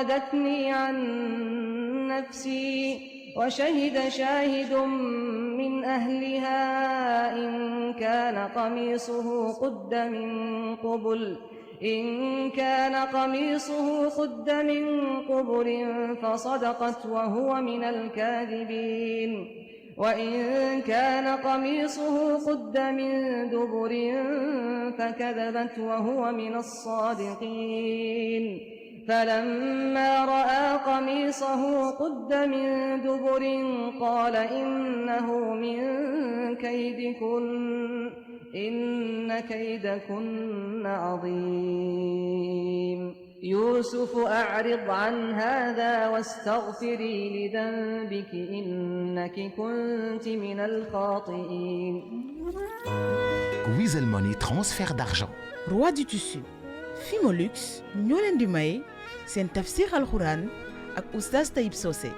راودتني عن نفسي وشهد شاهد من أهلها إن كان قميصه قد من قبل فصدقت وهو من الكاذبين وإن كان قميصه قد من دبر فكذبت وهو من الصادقين فلما رأى قميصه قد من دبر قال إنه من كيدكن إن كيدكن عظيم يوسف أعرض عن هذا واستغفري لذنبك إنك كنت من الخاطئين. Wizall Money transfert d'argent. Roi du tissu Fimolux ñoo leen di may seen tafsir alxuraan ak oustaz Taïb Socé.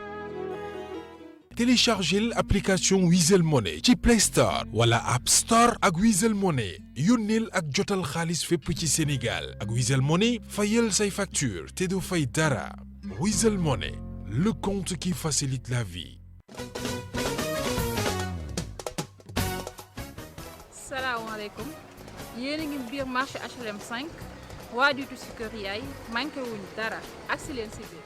téléchargez l'application Wizall Money ci Play Store wala App Store ak Wizall Money yónneel ak jotal xaalis fépp ci Sénégal ak Wizall Money fayal say facture te doo fay dara. Wizall Money, le compte qui facilite la vie. salaamaaleykum yéen a ngi biir marché HLM 5 waa du tissu kër yaay manqué wuñ dara agsi leen si biir.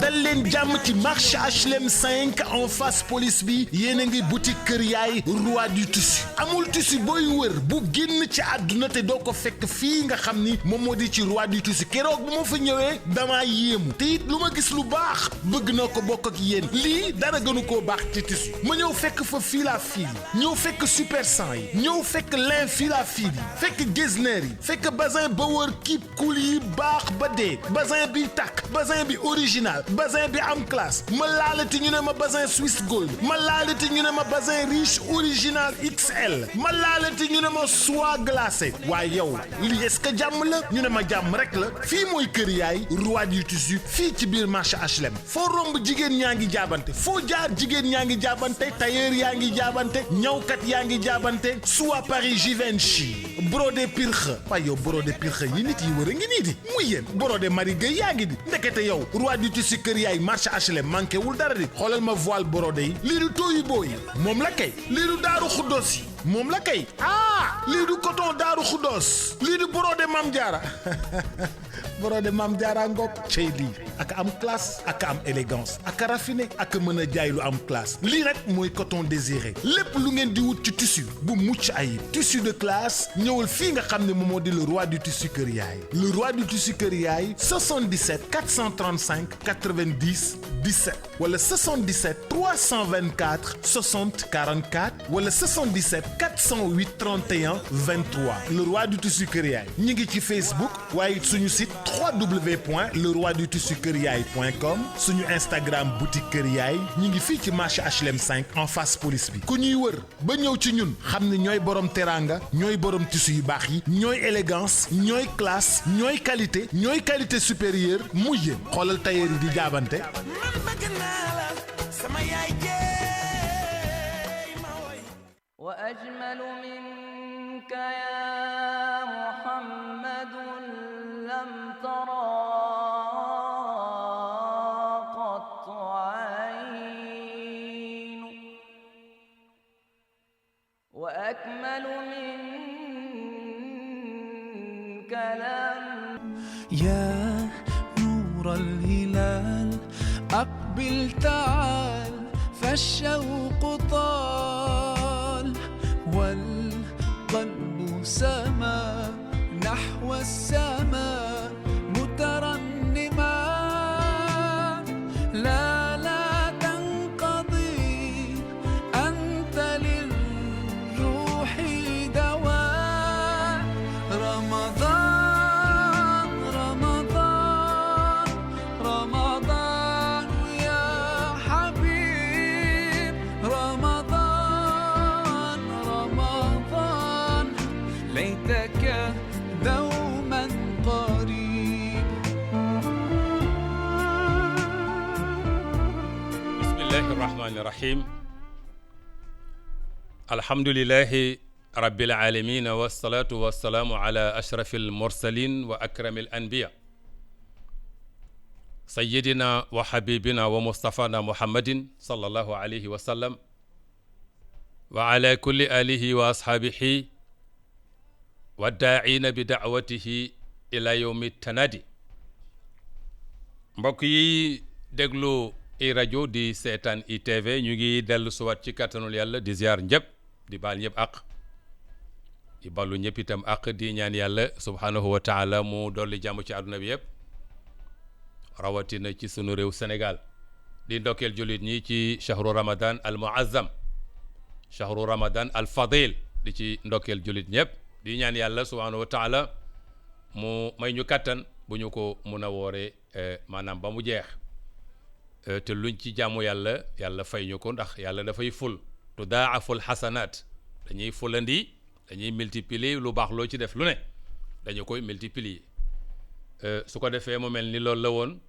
dal leen jàmm ci marché HLM 5 en face police bi yéen a ngi boutique kër yaay roi du tissu amul tissu booy wër bu génn ci àdduna te doo ko fekk fii nga xam ni moom moo di ci roi du tissu keroog bu ma fa ñëwee damaa yéemu te it lu ma gis lu baax bëgg na ko bokk ak yéen lii dara gënu koo baax ci tissu ma ñëw fekk fa fil à fil ñëw fekk super 100 yi ñëw fekk lin fil à fil yi fekk getzner yi fekk bazin ba wër kip kul yi baax ba dee bazin bi takk bazin bi original bazin bi am classe ma laalati ñu ne ma bazin Swiss Gold ma laalati ñu ne ma bazin riche original XL ma laalati ñu ne ma soie glacée waaye yow lii est-ce que jàmm la ñu ne ma jàmm rek la fii mooy kër yaay roi du tissu fii ci biir marché HLM foo romb jigéen ñaa ngi jaabante foo jaar jigéen ñaa ngi jaabante tailleur yaa ngi jaabante ñawkat yaa ngi jaabante soie Paris Givenchy brodé pirxe waaye yow brodé pirxe yi nit yi wër a ngi nii di muy yéen brodé Marie Gueye yaa ngi di ndekete yow roi du tissu kër yaay marché HLM manqué wul dara di xoolal ma voile brodé yi lii du tooyi booyi moom la kay lii du daaru xuddos yi moom la kay lii du coton daaru xuddos lii du brodé Mam Diara brodé Mam Diara ngok cey lii ak am classe ak am élégance ak raffiné ak mën a jaay lu am classe lii nag mooy coton désiré lépp lu ngeen di wut ci tissu bu mucc ayib tissu de classe ñëwal fii nga xam ne moom moo di le roi du tissu kër yaay le roi du tissu kër yaay 77 435 90 17 wala 77 324 60 44 wala 77 408 31 23 le roi du tissu kër yaay ñi ngi ci Facebook waaye suñu site www.leroidutissukeryaay.com suñu Instagram boutique kër yaay ñi ngi fii ci marché HLM 5 en face police bi ku ñuy wër ba ñëw ci ñun xam ne ñooy borom teranga ñooy borom tissu yu baax yi ñooy élégance ñooy classe ñooy qualité supérieure mu yéen xoolal tailleur yi di jaabante wa ajmalu minka ya Muhammad lam tara qattu ayn wa akmalu minka lam يا نور الهلال أقبل تعال فالشوق طال والقلب سما نحو السماء مترنما لا تنقضي أنت للروح دواء رمضان يا حبيب رمضان ليتك دوما قريب. بسم الله الرحمن الرحيم الحمد لله rabbil alamin wassalatu wassalamu ala ashrafil mursalin wa akramil anbiya sayyidina wa habibina wa mustafana muhammadin sallallahu alayhi wa sallam wa ala kulli alihi wa ashabihi wa daa'ina bi da'watihi ila yawmi tanadi. mbokk yi déglu i rajo di seetaan ITV ñu ngi dellu suwaat ci kàttanul yàlla di ziar ñëpp di baal ñëpp àq di balu ñëpp itam àq di ñaan yàlla subhanahu wa taala mu dolli jàmm ci àdduna bi yëpp rawatina ci sunu réew Sénégal di ndokkeel jullit ñi ci shahru ramadan al muazzam shahru ramadan al fadil di ci ndokkeel jullit ñëpp di ñaan yàlla subhanahu wa taala mu may ñu kàttan bu ñu ko mun a wooree maanaam ba mu jeex te luñ ci jaamu yàlla yàlla fay ñu ko ndax yàlla dafay ful tudaaful xasanaat dañuy fulandi dañuy multiplier lu baax loo ci def lu ne dañu koy multiplier su ko defee mu mel ni loolu la woon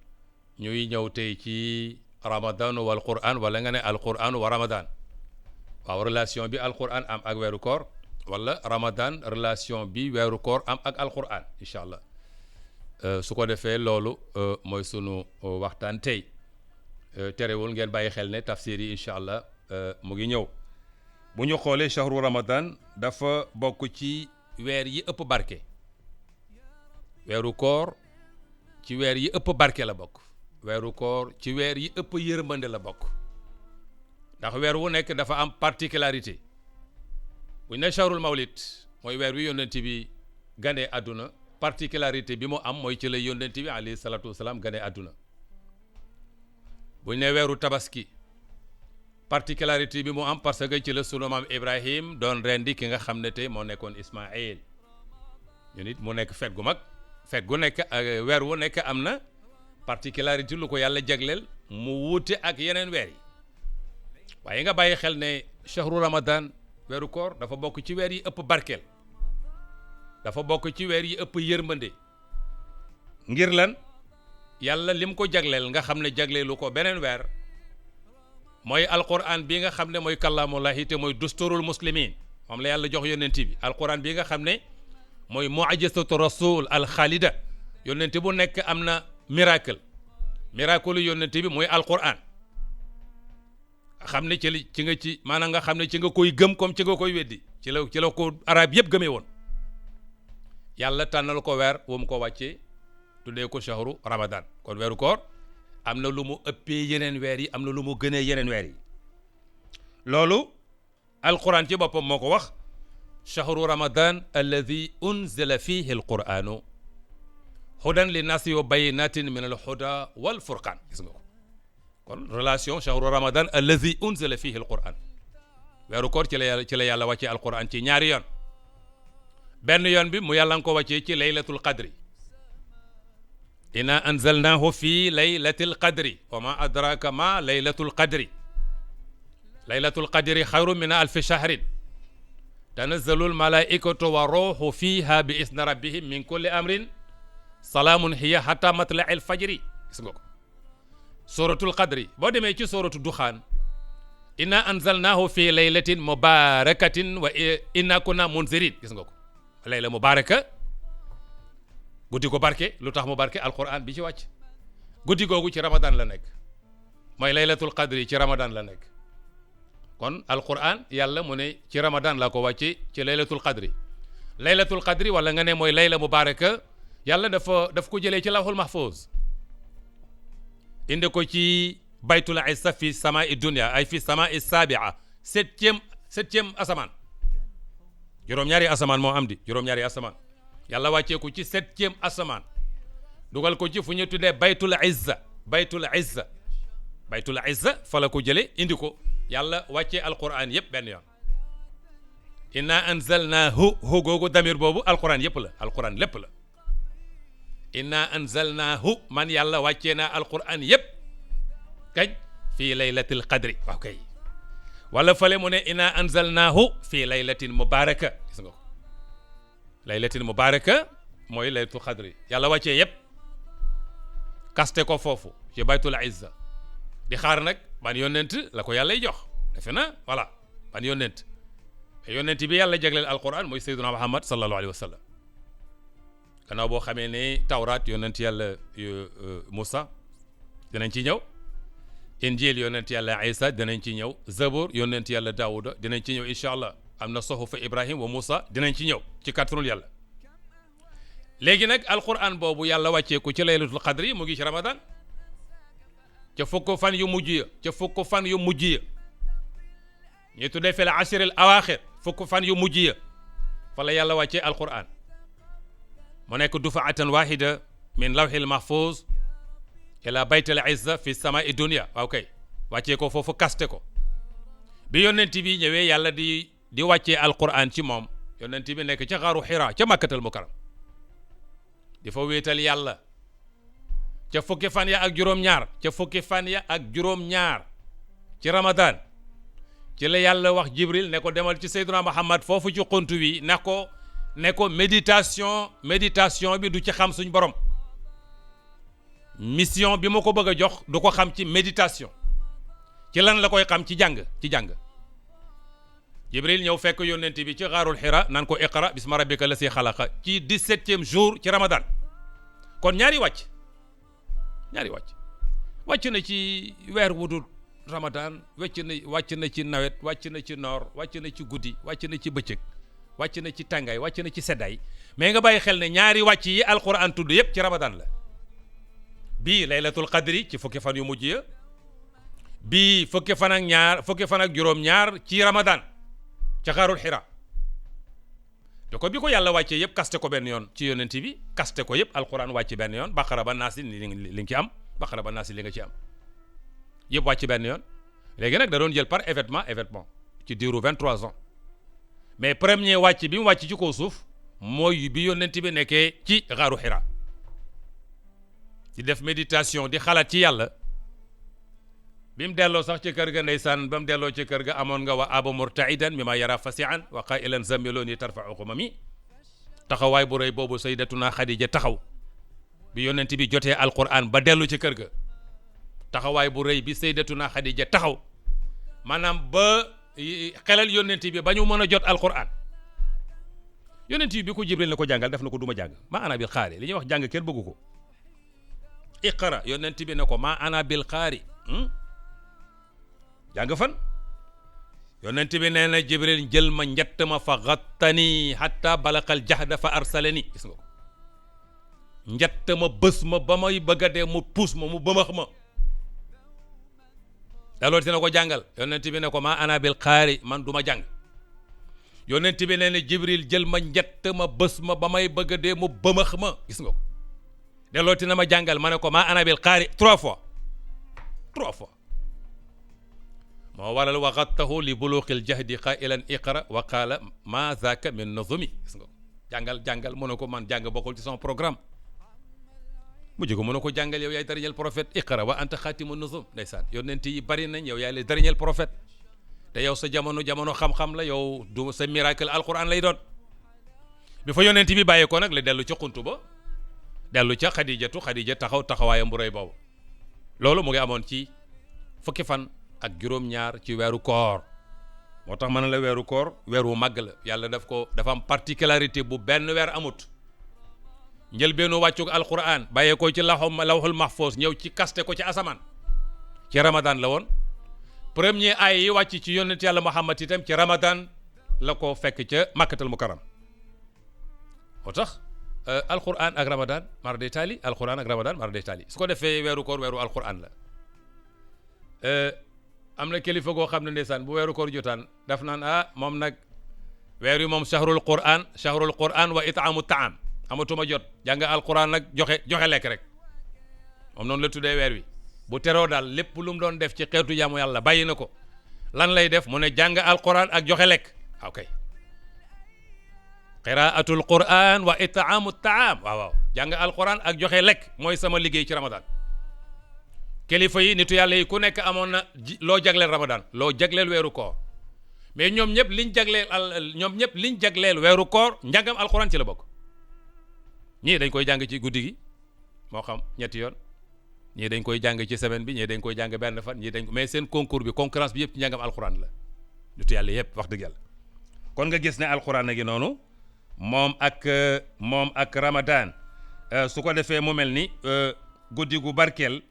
ñuy ñëw tey ci ramadan wal quran wala nga ne al quran wa ramadan waaw relation bi al quran am ak weeru koor wala ramadan relation bi weeru koor am ak al quran incha allah su ko defee loolu mooy sunu waxtaan tey terewul ngeen bàyyi xel ne tafsir yi incha allah mu ngi ñëw bu ñu xoolee shahru ramadan dafa bokk ci weer yi ëpp barke weeru koor ci weer yi ëpp barke la bokk weeru koor ci weer yi ëpp yërmande la bokk ndax weer wu nekk dafa am particularité bu ñu ne shahrul mawlid mooy weer wi yónnent bi ganee àdduna particularité bi mu am mooy ci la yónnent bi alayhi salaatu wasalaam ganee àdduna bu ñu ne weeru tabaski particularité bi mu am parce que ci la sunu maam Ibrahim doon rendi ki nga xam ne tey moo nekkoon Ismaïl ñu nit mu nekk fet gu mag fet gu nekk weer wu nekk am na particularité lu ko yàlla jagleel mu wuute ak yeneen weer yi waaye nga bàyyi xel ne shahru ramadan weeru koor dafa bokk ci weer yi ëpp barkeel dafa bokk ci weer yi ëpp yërmande ngir lan yàlla lim ko jagleel nga xam ne jagleelu ko beneen weer mooy alquran bi nga xam ne mooy kàllaamulahi te mooy dusturul muslimin moom la yàlla jox yonent bi alquran bi nga xam ne mooy mu'jizatu rasul alxaalida yonent bu nekk am na miracle yu yonent bi mooy alquran xam ne ci nga ci maanaam nga xam ne ci nga koy gëm comme ci nga koy weddi ci la ko arab yëpp gëmee woon yàlla tànnal ko weer wu mu ko wàccee tuddee ko shahru ramadan kon weeru koor am na lu mu ëppee yeneen weer yi am na lu mu gënee yeneen weer yi loolu alquran ci boppam moo ko wax shahru ramadan alladi unzila fihi alquranu hudan linnaasi wa bayinatin min alhuda wal furqan gis nga ko kon relation shahru ramadan alladi unzila fihi alquran weeru koor ci la yàlla wàccee alquran ci ñaari yoon benn yoon bi mu yàlla nga ko wàccee ci laylatul qadri inna anzalnahu fi laylatil qadri wa ma adraka ma laylatul qadri xayru min alfi shahrin tanazzalul malaikatu wa ruhu fiha bi isni rabbihim min kulli amrin salaamun hiya hatta matla'il fajri gis nga ko suratul qadri boo demee ci suratu duxaan inna anzalnahu fi laylatin mubarakatin wa inna kunna munzirin gis nga ko layla mubaraka guddi ko barke lu tax mu barke alquran bi ci wàcc guddi googu ci ramadan la nekk mooy laylatul qadri ci ramadan la nekk kon alquran yàlla mu ne ci ramadan la ko wàcce ci laylatul qadri wala nga ne mooy layla mubaraka yàlla daf ko jëlee ci lawhul mahfuz indi ko ci baytul izza fi samaa'i dunya ay fi samaa'i sabia septième asamaan juróom-ñaari asamaan moo am di juróom-ñaari asamaan yàlla wàccee ko ci septième asamaan dugal ko ci fu ñu tuddee baytul izza fa la ko jëlee indi ko yàlla wàccee alquran yëpp benn yoon inna anzalnaahu hu googu damir boobu alquran yëpp la alquran lépp la inna anzalnaahu man yàlla wàccee naa alquran yëpp kañ fii laylatil qadri waaw kay wala fale mu ne inna anzalnaahu fii laylatin mubaraka gis nga ko laylatin mubaraka mooy laylatul qadri yàlla wàccee yëpp kaste ko foofu ci baytul izza di xaar nag ban yónnent la ko yàllay jox defe na voilà ban yónnent yonent bi yàlla jagleel alquran mooy Seydina Muhammad sallallahu alayhi wa sallam gannaaw boo xamee ne tawraat yonent yàlla Moussa dinañ ci ñëw injil yonent yàlla Isa dinañ ci ñëw zabur yonent yàlla Daawuda dinañ ci ñëw incha allah am na suhufa Ibrahim wa Moussa dinañ ci ñëw ci kàttanul yàlla léegi nag alquran boobu yàlla wàccee ko ci laylatul qadri mu ngi ci ramadan ca fukk fan yu mujj ya ca fukk fan yu mujj ya ñu tuddee fi la ashril awaaxir fukk fan yu mujj ya fa la yàlla wàccee alquran mu nekk dufaatan wahida min lawhil mahfuz ila baytil izza fi samai dunia waaw kay wàccee ko foofu kaste ko bi yonent bi ñëwee yàlla di wàccee alquran ci moom yonent bi nekk ca xaaru Hira ca makkatal mukarram di fa wéetal yàlla ca fukki fan ya ak juróom-ñaar ca fukki fan ya ak juróom-ñaar ci ramadan ci la yàlla wax Jibril ne ko demal ci Seydina Muhammad foofu ci xuntu wi ne ko méditation bi du ci xam suñ borom mission bi ma ko bëgg a jox du ko xam ci méditation ci lan la koy xam ci jàng Jibril ñëw fekk yónnent bi ci xaarul Hira nan ko iqra bisma rabbika lasi xalaqa ci 17e jour ci ramadan kon ñaari wàcc wàcc na ci weer wudul ramadan wàcc na ci nawet wàcc na ci noor wàcc na ci guddi wàcc na ci bëccëg wàcc na ci tàngaay wàcc na ci seddaay mais nga bàyyi xel ne ñaari wàcc yi alquran tudd yépp ci ramadan la bii laylatul qadri ci fukki fan yu mujj ya bii fukki fan ak juróom-ñaar ci ramadan ca xaarul Hira te ko bi ko yàlla wàccee yëpp kaste ko benn yoon ci yonent bi kaste ko yëpp alquran wàcc benn yoon baqara ba naasi li nga ci am baqara ba naasi li nga ci am yëpp wàcc benn yoon léegi nag da doon jël par événement ci diiru 23 ans mais premier wàcc bi mu wàcc ci kaw suuf mooy bi yonent bi nekkee ci xaaru Hira di def méditation di xalaat ci yàlla bi mu delloo sax ci kër ga ndeysaan ba mu delloo ci kër ga amoon nga wa aba murtaidan mi ma yara fasian wa qailan zamiloni tarfau xumami taxawaay bu rëy boobu sayyidatuna Xadija taxaw bi yonent bi jotee alquran ba dellu ci kër ga taxawaay bu rëy bi sayyidatuna Xadija taxaw maanaam ba xelal yonent bi ba ñu mën a jot alquran yonent bi ko Jibril ne ko jàngal def na ko duma jàng ma ana bil xaari li ñuy wax jàng kenn bëggu ko iqra yonent bi ne ko ma ana bil xaari jàng fan yonent bi nee na Jibril jël ma njett ma fa gattani hatta balaqal jahda fa arsalani gis nga ko njett ma bës ma ba may bëgg a dee mu puus ma mu bëmax ma daloolu ti na ko jàngal yonent bi ne ko ma ana bil xaari man du ma jàng yonent bi nee na Jibril jël ma njett ma bës ma ba may bëgg a dee mu bëmax ma gis nga ko daloolu ti na ma jàngal ma ne ko ma ana bil xaari 3 fois moo waral waxattahu li buluqil jahdi qailan iqra wa qaala ma zaka min nuzumi gis nga ko jàngal mu ne ko man jàng bokkul ci son programme mujj ko mu ne ko jàngal yow yaay dernier prophète iqra wa anta xaatimu nuzum ndeysaan yonent yi bari nañ yow yaay le dernier prophète te yow sa jamono xam-xam la yow du sa miracle alquran lay doon bi fa yonent bi bàyyee ko nag la dellu ca xuntu ba dellu ca Xadija taxawaayam bu rëy boobu loolu mu ngi amoon ci fukki fan ak juróom-ñaar ci weeru koor moo tax mën na la weeru koor weer wu màgg la yàlla dafa am particularité bu benn weer amut njëlbeenu wàccug alquran bàyyee ko ci lawhul mahfuz ñëw ci kaste ko ci asamaan ci ramadan la woon premier ay yi wàcc ci yonent yàlla Muhammad itam ci ramadan la ko fekk ca makkatal mukarram moo tax alquran ak ramadan mar day taali su ko defee weeru koor weeru alquran la am na kilifa goo xam ne ndeysaan bu weeru koor jotaan daf naan moom nag weer wi moom shahrul quran wa itaamu taam amatuma jot jàng alquran nag joxe lekk rek moom noonu la tuddee weer wi bu teroo daal lépp lu mu doon def ci xeetu jaamu yàlla bàyyi na ko lan lay def mu ne jàng alquran ak joxe lekk ok qiraatul quran wa itaamu taam waaw jàng alquran ak joxe lekk mooy sama liggéey ci ramadan kilifa yi nitu yàlla yi ku nekk amoon na loo jagleel ramadan loo jagleel weeru koor mais ñoom ñëpp liñ jagleel weeru koor njàngam alquran ci la bokk ñii dañ koy jàng ci guddi gi moo xam ñetti yoon ñii dañ koy jàng ci semaine bi ñii dañ koy jàng benn fan mais seen concours bi concurrence bi yëpp ci njàngam alquran la nitu yàlla yëpp wax dëgg yàlla kon nga gis ne alquran a ngi noonu moom ak ramadan su ko defee mu mel ni guddi gu barkeel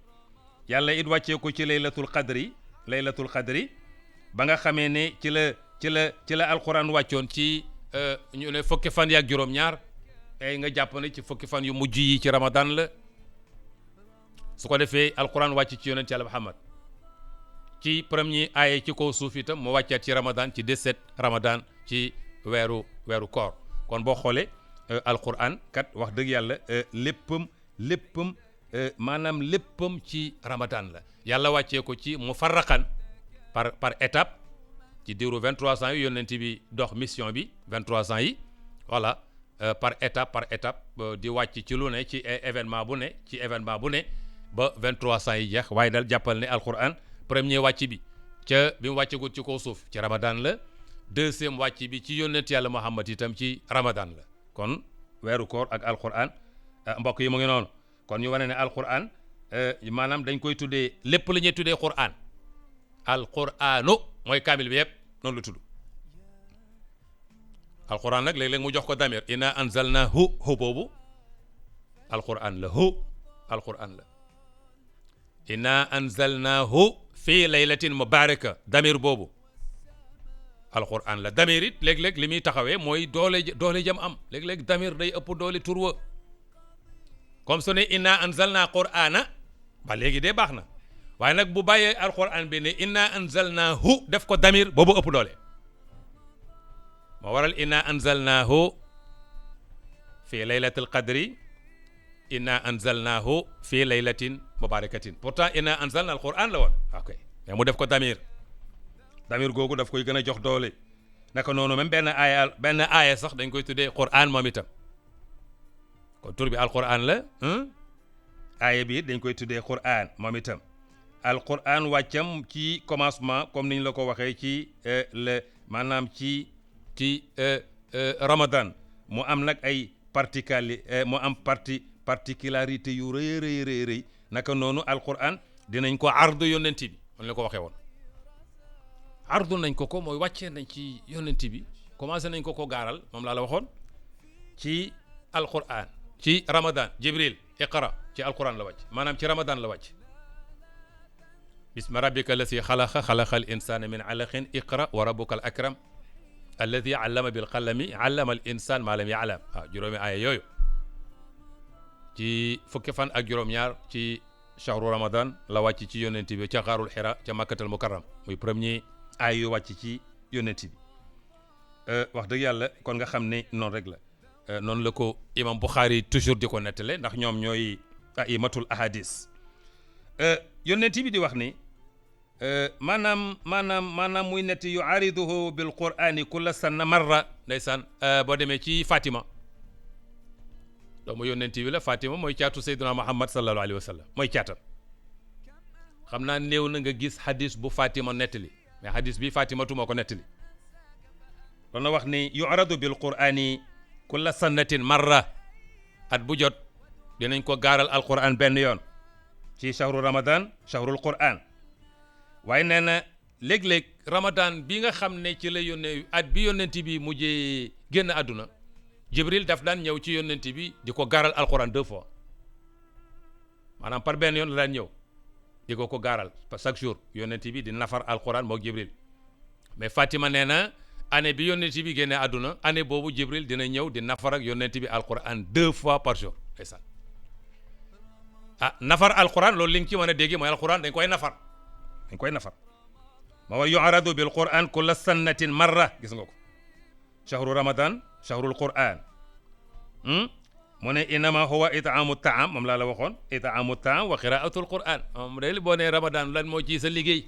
yàlla it wàccee ko ci laylatul qadri ba nga xamee ne ci la alquran wàccoon ci ñu ne fukki fan yaak juróom-ñaar ay nga jàpp ne ci fukki fan yu mujj yi ci ramadan la su ko defee alquran wàcc ci yonent yàlla Muhammad ci premier aaya ci kaw suuf itam mu wàccaat ci ramadan ci 17 ramadan ci weeru koor kon boo xoolee alquran kat wax dëgg yàlla léppam maanaam léppam ci ramadan la yàlla wàccee ko ci mufarraqan par étape ci diiru 23 ans yi yonent bi dox mission bi 23 ans yi voilà par étape di wàcc ci lu ne ci événement bu ne ba 23 ans yi jeex waaye dal jàppal ne alquran premier wàcc bi bi mu wàccegut ci kaw suuf ci ramadan la deuxième wàcc bi ci yonent yàlla Muhammad itam ci ramadan la kon weeru koor ak alquran mbokk yi mu ngi noonu kon ñu wane ne alquran maanaam dañ koy tuddee lépp la ñuy tuddee quran alquranu mooy kaamil bi yëpp noonu la tudd alquran nag léeg-léeg mu jox ko damir inna anzalnahu boobu alquran la alquran la inna anzalnahu fii laylatin mubaraka damir boobu alquran la damir it léeg-léeg li muy taxawee mooy doole jam am léeg-léeg damir day ëpp doole turwa comme su ne inna anzalna qur'ana ba léegi de baax na waaye nag bu bàyyee alquran bi ne inna anzalnahu def ko damir boobu ëpp doole moo waral inna anzalnahu fii laylatil qadri inna anzalnahu fii laylatin mubarakatin pourtant inna anzalna alquran la woon ok mais mu def ko damir googu daf koy gën a jox doole naka noonu même benn aaya sax dañ koy tuddee quran moom itam kon tur bi alquran la aaya bi dañ koy tuddee quran moom itam alquran wàccam ci commencement comme niñ la ko waxee ci maanaam ci ramadan mu am nag ay particularité yu rëy naka noonu alquran dinañ ko ardu yonent bi man la ko waxee woon ardu nañ ko mooy wàccee nañ ci yonent bi commencé nañ ko gaaral moom laa la waxoon ci alquran ci ramadan jibril iqra ci alquran la wàcc maanaam ci ramadan la wàcc bismi rabbika allati xalaqa al insana min alaqin iqra wa rabbuka al akram alladi allama bil qalami allama al insan ma lam ya'lam waaw juróomi aaya yooyu ci fukki fan ak juróom-ñaar ci shahru ramadan la wàcc ci yonent bi ca xaarul xira ca makkatal mukarram muy premier aay yu wàcc ci yonent bi wax dëgg yàlla kon nga xam ne noonu rek la noonu la ko imam Bukhari toujours di ko nettale ndax ñoom ñooy aimatul ahadis yonent bi di wax ni maanaam muy netti yu ariduhu bil qur'ani kulla sanna marra ndeysaan boo demee ci Fatima doomu yonent bi la Fatima mooy caatu Seydina Muhammad sallallahu alayhi wa sallam mooy caatam xam naa néew na nga gis hadis bu Fatima nettali mais hadis bi Fatima tuma ko nettali doon na wax ni yu'radu bil qur'ani kulla sannatin marra at bu jot dinañ ko gaaral alquran benn yoon ci shahru ramadan shahrul qur'an waaye nee na léeg-léeg ramadan bi nga xam ne ci la yónnee at bi yónnent bi mujjee génn àdduna Jibril daf daan ñëw ci yónnent bi di ko gaaral alquran 2 fois maanaam par benn yoon la daan ñëw di ko gaaral chaque jour yónnent bi di nafar alquran mook Jibril mais Fatima nee na année bi yónnent bi génnee àdduna année boobu Jibril dina ñëw di nafar ak yónnent bi alquran 2 fois par jour ndeysaan nafar alquran loolu li nga ci mën a dégg mooy alquran dañ koy nafar ma wa yu'radu bil quran kulla sannatin marra gis nga ko shahru ramadan shahrul quran mu ne innama huwa it'amu ta'am moom laa la waxoon it'amu ta'am wa qira'atul quran moom day boo nee ramadan lan moo ci sa liggéey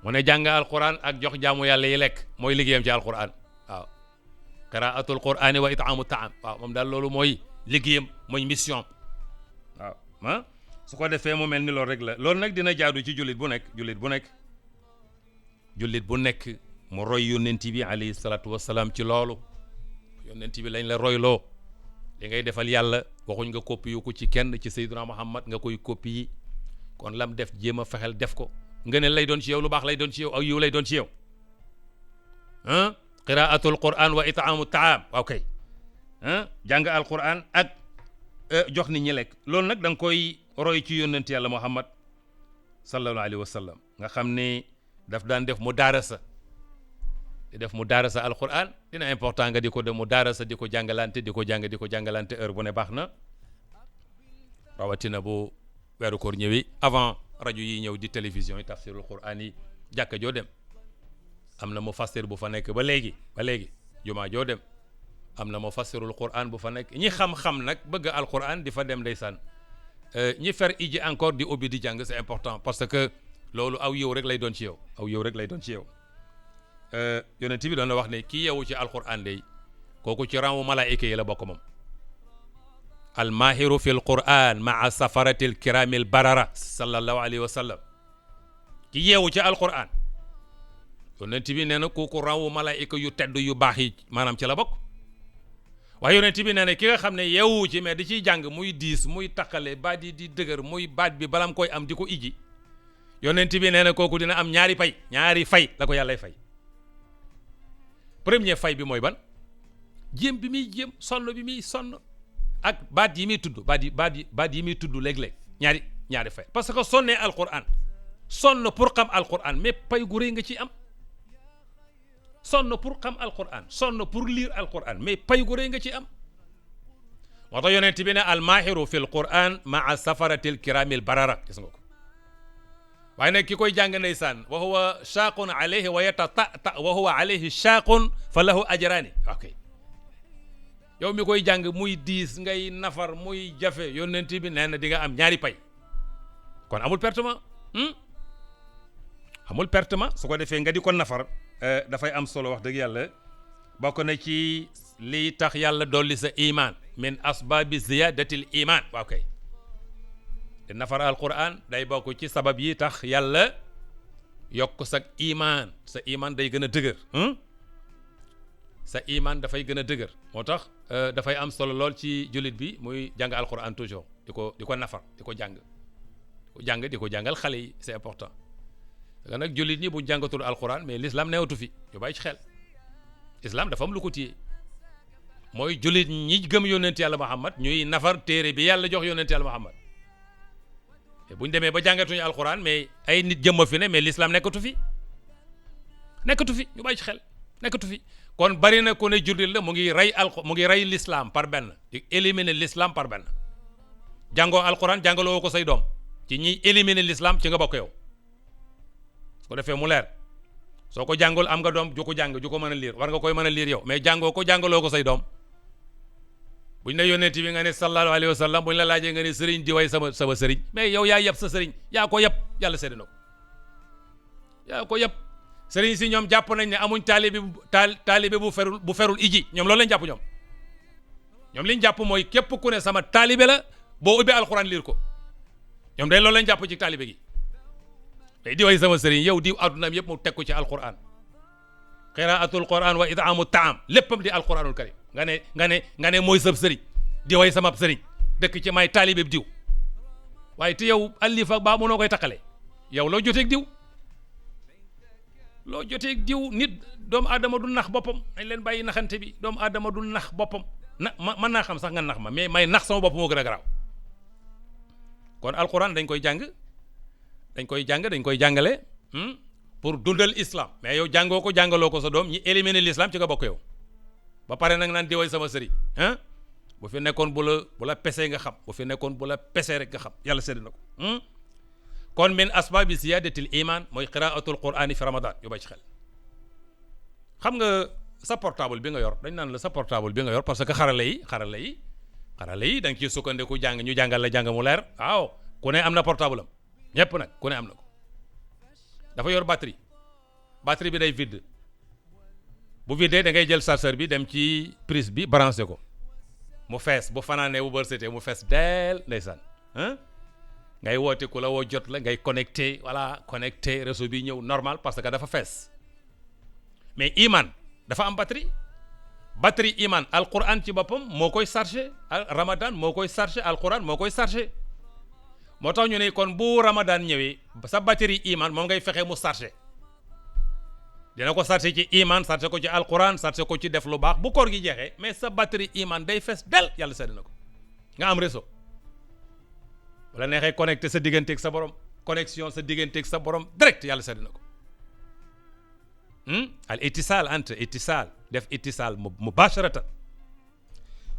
mu ne jàng alquran ak jox jaamu yàlla yi lekk mooy liggéeyam ci alquran waaw qira'atul quran wa it'amu ta'am waaw moom daal loolu mooy liggéeyam mooy mission waaw su ko defee mu mel ni loolu rek la loolu nag dina jaadu ci jullit bu nekk mu roy yonent bi alayhi salaatu wassalaam ci loolu yonent bi lañ la royloo li ngay defal yàlla waxuñ nga copie yu ko ci kenn ci Seydina Muhammad nga koy copie yi kon lam def jéem a fexel def ko nga ne lay doon ci yow lu baax lay doon ci yow ak yiw lay doon ci yow qiraatul quran wa itaamu taam waaw kay jàng alquran ak jox nit ñi lekk loolu nag da nga koy roy ci yónnent yàlla Muhammad sallallahu alayhi wa sallam nga xam ne daf daan def mu daarasa di def mu daarasa alquran dina important nga di ko def mu daarasa di ko jàngalante di ko jàngalante heure bu ne baax na rawatina bu weeru koor ñëwee avant rajo yi ñëw di télévision yi tafsirul quran yi jàkka joo dem am na mufassir bu fa nekk ba léegi jumaa joo dem am na mufassirul quran bu fa nekk ñi xam-xam nag bëgg alquran di fa dem ndeysaan ñi fer iji encore di ubbi di jàng c'est important parce que loolu aw yow rek lay doon ci yow yonent bi doon na wax ne kii yeewu ci alquran day kooku ci rangu malaayika yi la bokk moom almahiru fi l quran maa safarati l kirami l barara sallallahu alayhi wa sallam ki yeewu ci alquran yonent bi nee na kooku rangu malaayika yu tedd yu baax yi maanaam ci la bokk waaye yonent bi nee na ki nga xam ne yeewu ci mais di ciy jàng muy diis muy taqale baat yi di dëgër muy baat bi balam koy am di ko iji yonent bi nee na kooku dina am ñaari fay la ko yàllay fay premier fay bi mooy ban jéem bi muy jéem sonn bi muy sonn ak baat yi muy tudd baat yi muy tudd léeg-léeg ñaari fay parce que sonnee alquran sonn pour xam alquran mais pay gu rëy nga ci am sonn pour xam alquran sonn pour lire alquran mais pay gu rëy nga ci am moo tax yonent bi ne almahiru fi l quran maa safaratil kiramil barara gis nga ko waaye nag ki koy jàng ndeysaan wa huwa shaaqun alayhi wa yatatata wa huwa alayhi shaaqun fa lahu ajraani ok yow mi koy jàng muy diis ngay nafar muy jafe yonent bi nee na di nga am ñaari pay kon amul pertement su ko defee nga di ko nafar dafay am solo wax dëgg yàlla bokk na ci lii tax yàlla dolli sa iman min asbaabi ziyadatil iman waaw kay te nafar alquran day bokk ci sabab yi tax yàlla yokk sa iman day gën a dëgër sa iman dafay gën a dëgër moo tax dafay am solo lool ci jullit bi muy jàng alquran toujours di ko nafar di ko jàngal xale yi c'est important parce que nag jullit ñi bu jàngatul alquran mais l'islam newatu fi ñu bàyyi ci xel islam dafa am lu ko téye mooy jullit ñi gëm yónnent yàlla Muhammad ñuy nafar téere bi yàlla jox yónnent yàlla Muhammad bu ñu demee ba jàngatuñu alquran mais ay nit jëmma fi ne mais l'islam nekkatu fi ñu bàyyi ci xel nekkatu fi kon bari na ku ne jullit la mu ngi rey l'islam par benn di éliminer l'islam par benn jàngoo alquran jàngaloo ko say doom ci ñiy éliminer l'islam ci nga bokk yow su ko defee mu leer soo ko jàngul am nga doom ju ko jàng ju ko mën a liir war nga koy mën a liir yow mais jàngoo ko jàngaloo ko say doom buñ ne yónnent bi nga ne sallallahu alayhi wa sallam buñ la laajee nga ne sëriñ di way sama sëriñ mais yow yaa yeb sa sëriñ yaa ko yeb yàlla seede na ko yaa ko yeb sëriñ si ñoom jàpp nañ ne amuñ taalibe bu ferul iji ñoom loolu lañ jàpp ñoom liñ jàpp mooy képp ku ne sama taalibe la boo ubbee alxuraan liir ko ñoom day loolu lañ jàpp ci taalibe gi tey di way sama sëriñ yow di addunaam yëpp mu teg ko ci alquran qiraatul quran wa itaamu taam léppam di alquranul karim nga ne mooy sab sëriñ di way sama sëriñ dëkk ci may taalibe diw waaye te yow alifa baa mënoo koy takkale yow loo joteeg diw nit doomu aadama du nax boppam dañ leen bàyyi naxante bi doomu aadama du nax boppam mën naa xam sax nga nax ma mais may nax sama bopp moo gën a garaaw kon alquran dañ koy jàngale pour dundal islam mais yow jàngoo ko jàngaloo ko sa doom ñi éliminer l'islam ci nga bokk yow ba pare nag naan di way sama sëriñ bu fi nekkoon bu la pesee nga xam bu fi nekkoon bu la pesee rek nga xam yàlla sédd na ko kon min asbaabi ziyadatil iman mooy qiraatul qur'ani fi ramadan yu bay ci xel xam nga sa portable bi nga yor dañ naan la sa portable bi nga yor parce que xarala yi da nga ciy sukkandiku ñu jàngal la jàng mu leer waaw ku ne am na portable am ñëpp nag ku ne am na ko dafa yor batterie bi day vide bu videe da ngay jël chargeur bi dem ci prise bi branché ko mu fees bu fanaanee bu bërsëtee mu fees deel ndeysaan ngay woote ku la woo jot la ngay connecté réseau bi ñëw normal parce que dafa fees mais iman dafa am batterie iman alquran ci boppam moo koy chargé ramadan moo koy chargé alquran moo koy chargé moo tax ñu ne kon bu ramadan ñëwee sa batterie iman moom ngay fexe mu chargé dina ko sarse ci iman sarse ko ci alquran sarse ko ci def lu baax bu koor gi jeexee mais sa batterie iman day fees del yàlla sedd na ko nga am réseau wala neexee connecté sa digganteeg sa borom connexion sa digganteeg sa borom direct yàlla sedd na ko al ittisal ant ittisal def ittisal mubasharatan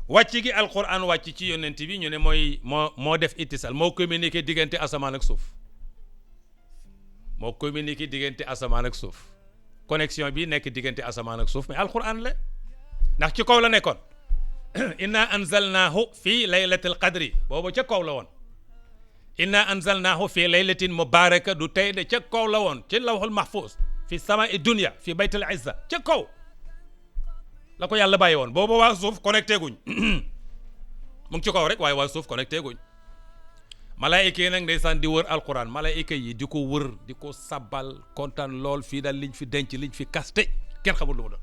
wàcc gi alquran wàcc ci yonent bi ñu ne mooy moo def ittisal moo communiqué diggante asamaan ak suuf moo communiqué diggante asamaan ak suuf connexion bi nekk diggante asamaan ak suuf mais alquran la ndax ci kaw la nekkoon inna anzalnaahu fi laylatil qadri boobu ca kaw la woon inna anzalnaahu fi laylatin mubaraka du tey de ca kaw la woon ci lawhul mahfuz fi samaa'i dunya fi baytil izza ca kaw la ko yàlla bàyyi woon boobu waa suuf connecté guñ mu ngi ci kaw rek waaye waa suuf connecté guñ malaayika yi nag ndeysaan di wër alquran malaayika yi di ko wër di ko sabbal kontaan lool fii daal liñ fi denc liñ fi kaste kenn xamul lu mu doon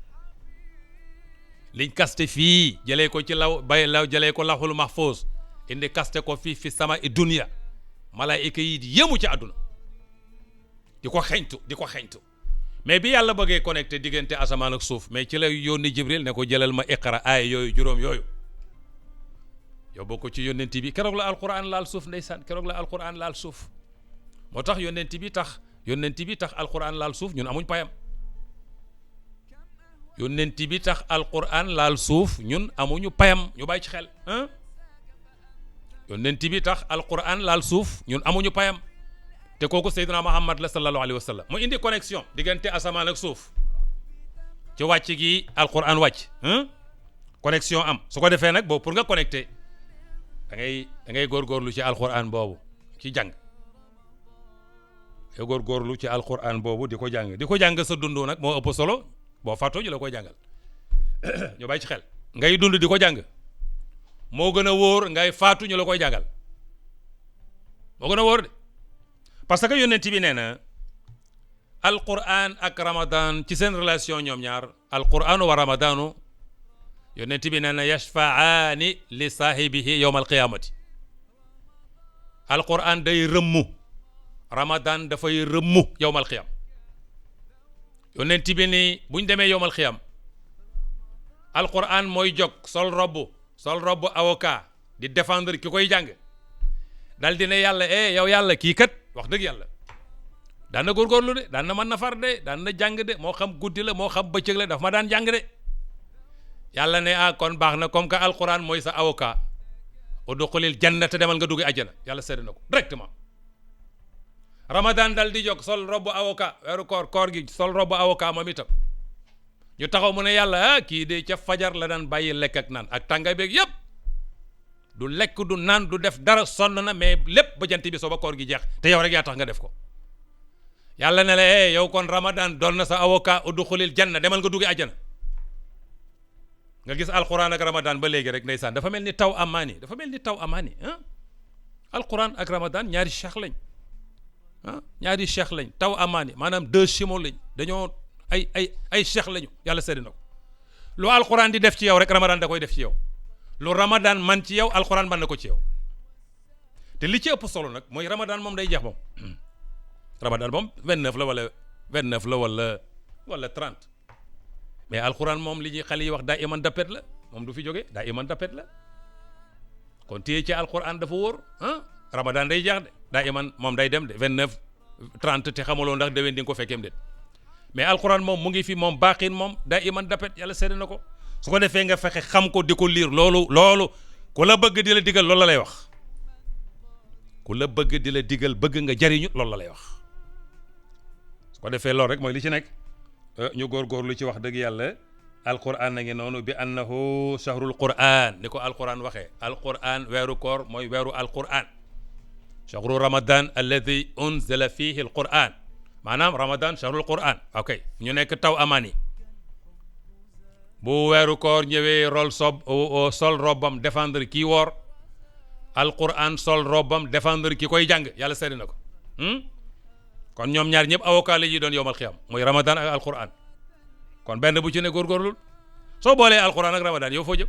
liñ kaste fii jëlee ko ci law jëlee ko lawhul mahfuz indi kaste ko fii fi samaa'i dunya malaayika yi di yëmu ci àdduna di ko xeñtu mais bi yàlla bëggee connecté diggante asamaan ak suuf mais ci la yónni Jibril ne ko jëlal ma iqra aay yooyu juróom yooyu yow bokk ci yónnent bi keroog la alquran laal suuf ndeysaan keroog la alquran laal suuf moo tax yónnent bi tax alquran laal suuf ñun amuñ payam yónnent bi tax alquran laal suuf ñun amuñu payam ñu bàyyi ci xel yónnent bi tax alquran laal suuf ñun amuñu payam te kooku Seydina Muhammad la sallallahu alayhi wa sallam mu indi connexion diggante asamaan ak suuf ci wàcc gi alquran wàcc connexion am su ko defee nag boobu pour nga connecté da ngay góorgóorlu ci alquran boobu ci jàng ngay góorgóorlu ci alquran boobu di ko jàng sa dund nag moo ëpp solo boo fàttoo ñu la koy jàngal ñu bàyyi ci xel ngay dund di ko jàng moo gën a wóor ngay faatu ñu la koy jàngal moo gën a wóor de parce que yonent bi nee na alquran ak ramadan ci seen relation ñoom ñaar alquranu wa ramadanu yonent bi nee na yashfa'aani li saahibihi yawm alqiyamati alquran day rëmmu ramadan dafay rëmmu yawm alqiyam yonent bi ni buñ demee yawm alqiyam alquran mooy jóg sol robbu avocat di défendre ki koy jàng dal di ne yàlla yow yàlla kii kat wax dëgg yàlla daan na góorgóorlu de daan na mën na far de daan na jàng de moo xam guddi la moo xam bëccëg la daf ma daan jàng de yàlla ne kon baax na comme que alquran mooy sa avocat udxulil jannata demal nga dugg àjjana yàlla seede na ko directement ramadan dal di jóg sol robbu avocat weeru koor gi sol robbu avocat moom itam ñu taxaw mu ne yàlla kii de ca fajar la daan bàyyi lekk ak naan ak tàngaay beeg yëpp du lekk du naan du def dara sonn na mais lépp ba jant bi soo ba koor gi jeex te yow rek yaa tax nga def ko yàlla ne la yow kon ramadan doon na sa avocat udxulil janna demal nga dugg àjjana nga gis alquran ak ramadan ba léegi rek ndeysaan dafa mel ni taw amaani alquran ak ramadan ñaari cheikh lañ taw amaani maanaam deux jumeaux lañ dañoo ay cheikh lañu yàlla seede na ko lu alquran di def ci yow rek ramadan da koy def ci yow lu ramadan man ci yow alquran man na ko ci yow te li ci ëpp solo nag mooy ramadan moom day jeex moom ramadan moom 29 la wala 30 mais alquran moom li ñuy xale yi wax daa iman dappet la moom du fi jóge daa iman dappet la kon téye ci alquran dafa wóor ramadan day jeex de daa iman moom day dem de 29 30 te xamuloo ndax déwén di nga ko fekkeem de mais alquran moom mu ngi fi moom baaxin moom daa iman dappet yàlla seede na ko su ko defee nga fexe xam ko di ko liir loolu ku la bëgg di la digal loolu la lay wax ku la bëgg di la digal bëgg nga jariñu loolu la lay wax su ko defee loolu rek mooy li ci nekk ñu góorgóorlu ci wax dëgg yàlla alquran na ngi noonu bi annahu shahrul quran ni ko alquran waxee alquran weeru koor mooy weeru alquran shahru ramadan alladi unzila fihi alquran maanaam ramadan shahrul quran ok ñu nekk taw amaani bu weeru koor ñëwee sol robbam défendre kii woor alquran sol robbam défendre ki koy jàng yàlla seede na ko kon ñoom ñaar ñëpp avocat la ñuy doon yowmal xiyam muy ramadan ak alquran kon benn bu ci ne góorgóorlul soo boolee alquran ak ramadan yow foo jëm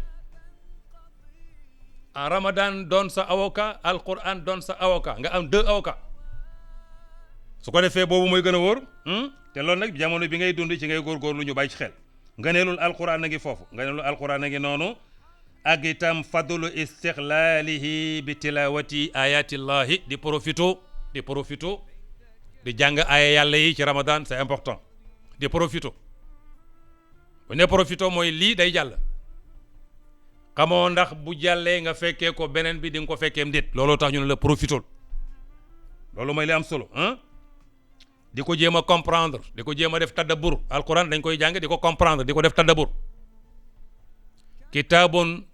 ramadan doon sa avocat alquran doon sa avocat nga am deux avocats su ko defee boobu mooy gën a wóor te loolu nag jamono bi ngay dund ci ngay góorgóorlu ñu bàyyi ci xel ngëneelul alquran a ngi foofu ngëneelul alquran a ngi noonu ak itam fadlu istixlaalihi bi tilawati ayatillahi di profito di jàng aaya yàlla yi ci ramadan c'est important di profito bu ne profito mooy lii day jàll xamoo ndax bu jàllee nga fekkee ko beneen bi di nga ko fekkeem déet looloo tax ñu ne la profito loolu mooy li am solo di ko jéem a comprendre di ko jéem a def tadabbur alquran dañ koy jàng di ko comprendre di ko def tadabbur kitaabun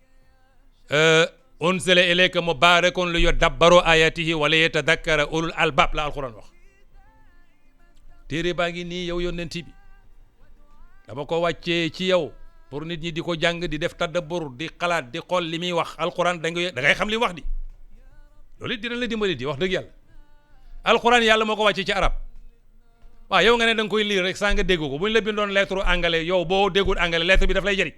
unzila ilayka mubarakun li yadabbaru ayatihi wa li yatadakkara ulul albab la alquran wax téere baa ngi nii yow yonent bi dama ko wàccee ci yow pour nit ñi di ko jàng di def tadabbur di xalaat di xool li muy wax alquran da ngay xam li wax di loolu it dina la dimbali di wax dëgg yàlla alquran yàlla moo ko wàccee ci arab waaw yow nga ne da nga koy lire rek saa nga dégg ko bu ñu la bindoon lettre anglais yow boo déggul anglais lettre bi daf lay jëriñ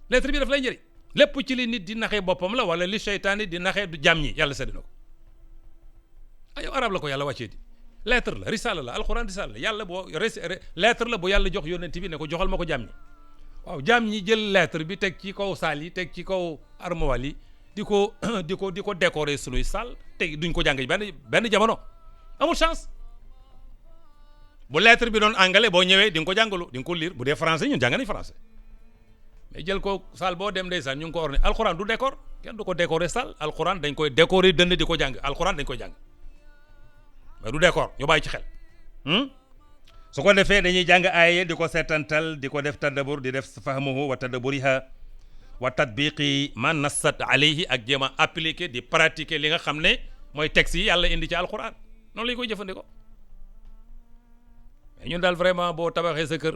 lettre bi daf lay jëriñ lépp ci li nit di naxee boppam la wala li seytaane di naxee du jàmm ñi yàlla sedd na ko yow arab la ko yàlla wàccee di lettre la risala la alquran risala la yàlla boo lettre la bu yàlla jox yonent bi ne ko joxal ma ko jàmm ñi waaw jàmm ñi jël lettre bi teg ci kaw saal yi teg ci kaw armoire yi di ko décorer sunuy saal teg duñ ko jàng benn jamono amul chance bu lettre bi doon anglais boo ñëwee di nga ko jàngalu di nga ko lire bu dee français ñun jàng nañ français mais jël ko saal boo dem ndeysaan ñu ngi ko orné alquran du décor kenn du ko décorer saal alquran dañ koy décorer dënn di ko jàng alquran dañ koy jàng mais du décor ñu bàyyi ci xel su ko defee dañuy jàng aaye di ko seetantal di ko def tadabbur di def fahmuhu wa tadabburiha wa tatbiqi ma nassat alayhi ak jéem a appliquer di pratiquer li nga xam ne mooy texte yi yàlla indi ci alquran noonu lañ koy jëfandikoo mais ñun daal vraiment boo tabaxee sa kër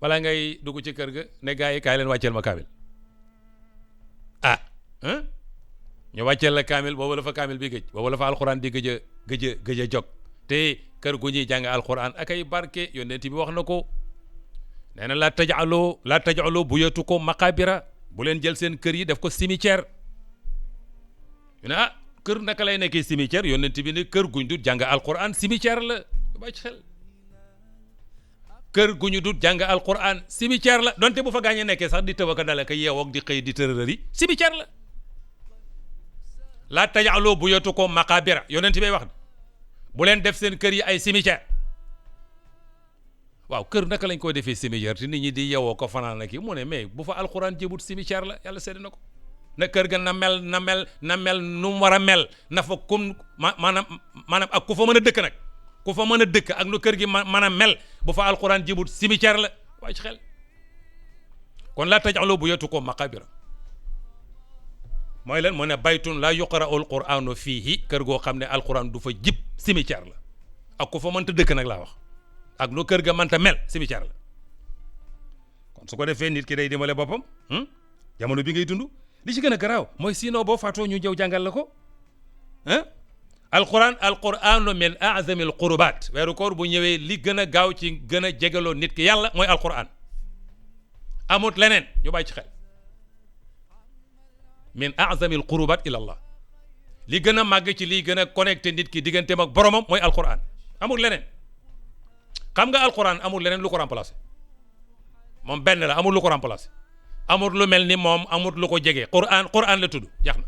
wala ngay dugg ci kër ga ne gars yi kaay leen wàcceel ma kaamil ñu wàcceel la kaamil boobu la fa kaamil bi gëj boobu la fa alquran di gëj a jog te kër gu ñuy jàng alquran ak ay barke yonent bi wax na ko nee na laa tajaloo buyatukum maqabira bu leen jël seen kër yi def ko cimetière ñu ne kër naka lay nekkee cimetière yonent bi ne kër guñ dut jàng alquran cimetière la bàyyi ci xel kër gu ñu dut jàng alquran cimetière la donte bu fa gaañee nekkee sax di tëb ak dale ka yeewoo ak di xëy di tërërëri cimetière la laa tajaloo buyatukum maqabira yonent bay wax bu leen def seen kër yi ay cimetière waaw kër naka lañ koy defee cimetière te nit ñi di yeewoo ko fanaan ak yi mu ne mais bu fa alquran jëbut cimetière la yàlla seede na ko na kër ga na mel nu mu war a mel na fa kum maanaam ak ku fa mën a dëkk nag ku fa mën a dëkk ak nu kër gi mën a mel bu fa alquran jibut cimetière la waaye ci xel kon laa taj'alu buyutakum maqabira mooy lan mu ne baytun laa yuqra'u alquranu fiihi kër goo xam ne alquran du fa jib cimetière la ak ku fa mënta dëkk nag laa wax ak nu kër ga mënta mel cimetière la kon su ko defee nit ki day dimbale boppam jamono bi ngay dund li ci gën a garaaw mooy sinon boo faatoo ñu jëw jàngal la ko alquranu min a'zami alqurubat weeru koor bu ñëwee li gën a gaaw ci gën a jegaloo nit ki yàlla mooy alquran amut leneen ñu bàyyi ci xel min a'zami alqurubat ila allah li gën a màgg ci li gën a connecté nit ki digganteem ak boromam mooy alquran amul leneen xam nga alquran amul leneen lu ko remplacé moom benn la amul lu ko remplacé amul lu mel ni moom amul lu ko jege quran la tudd jax na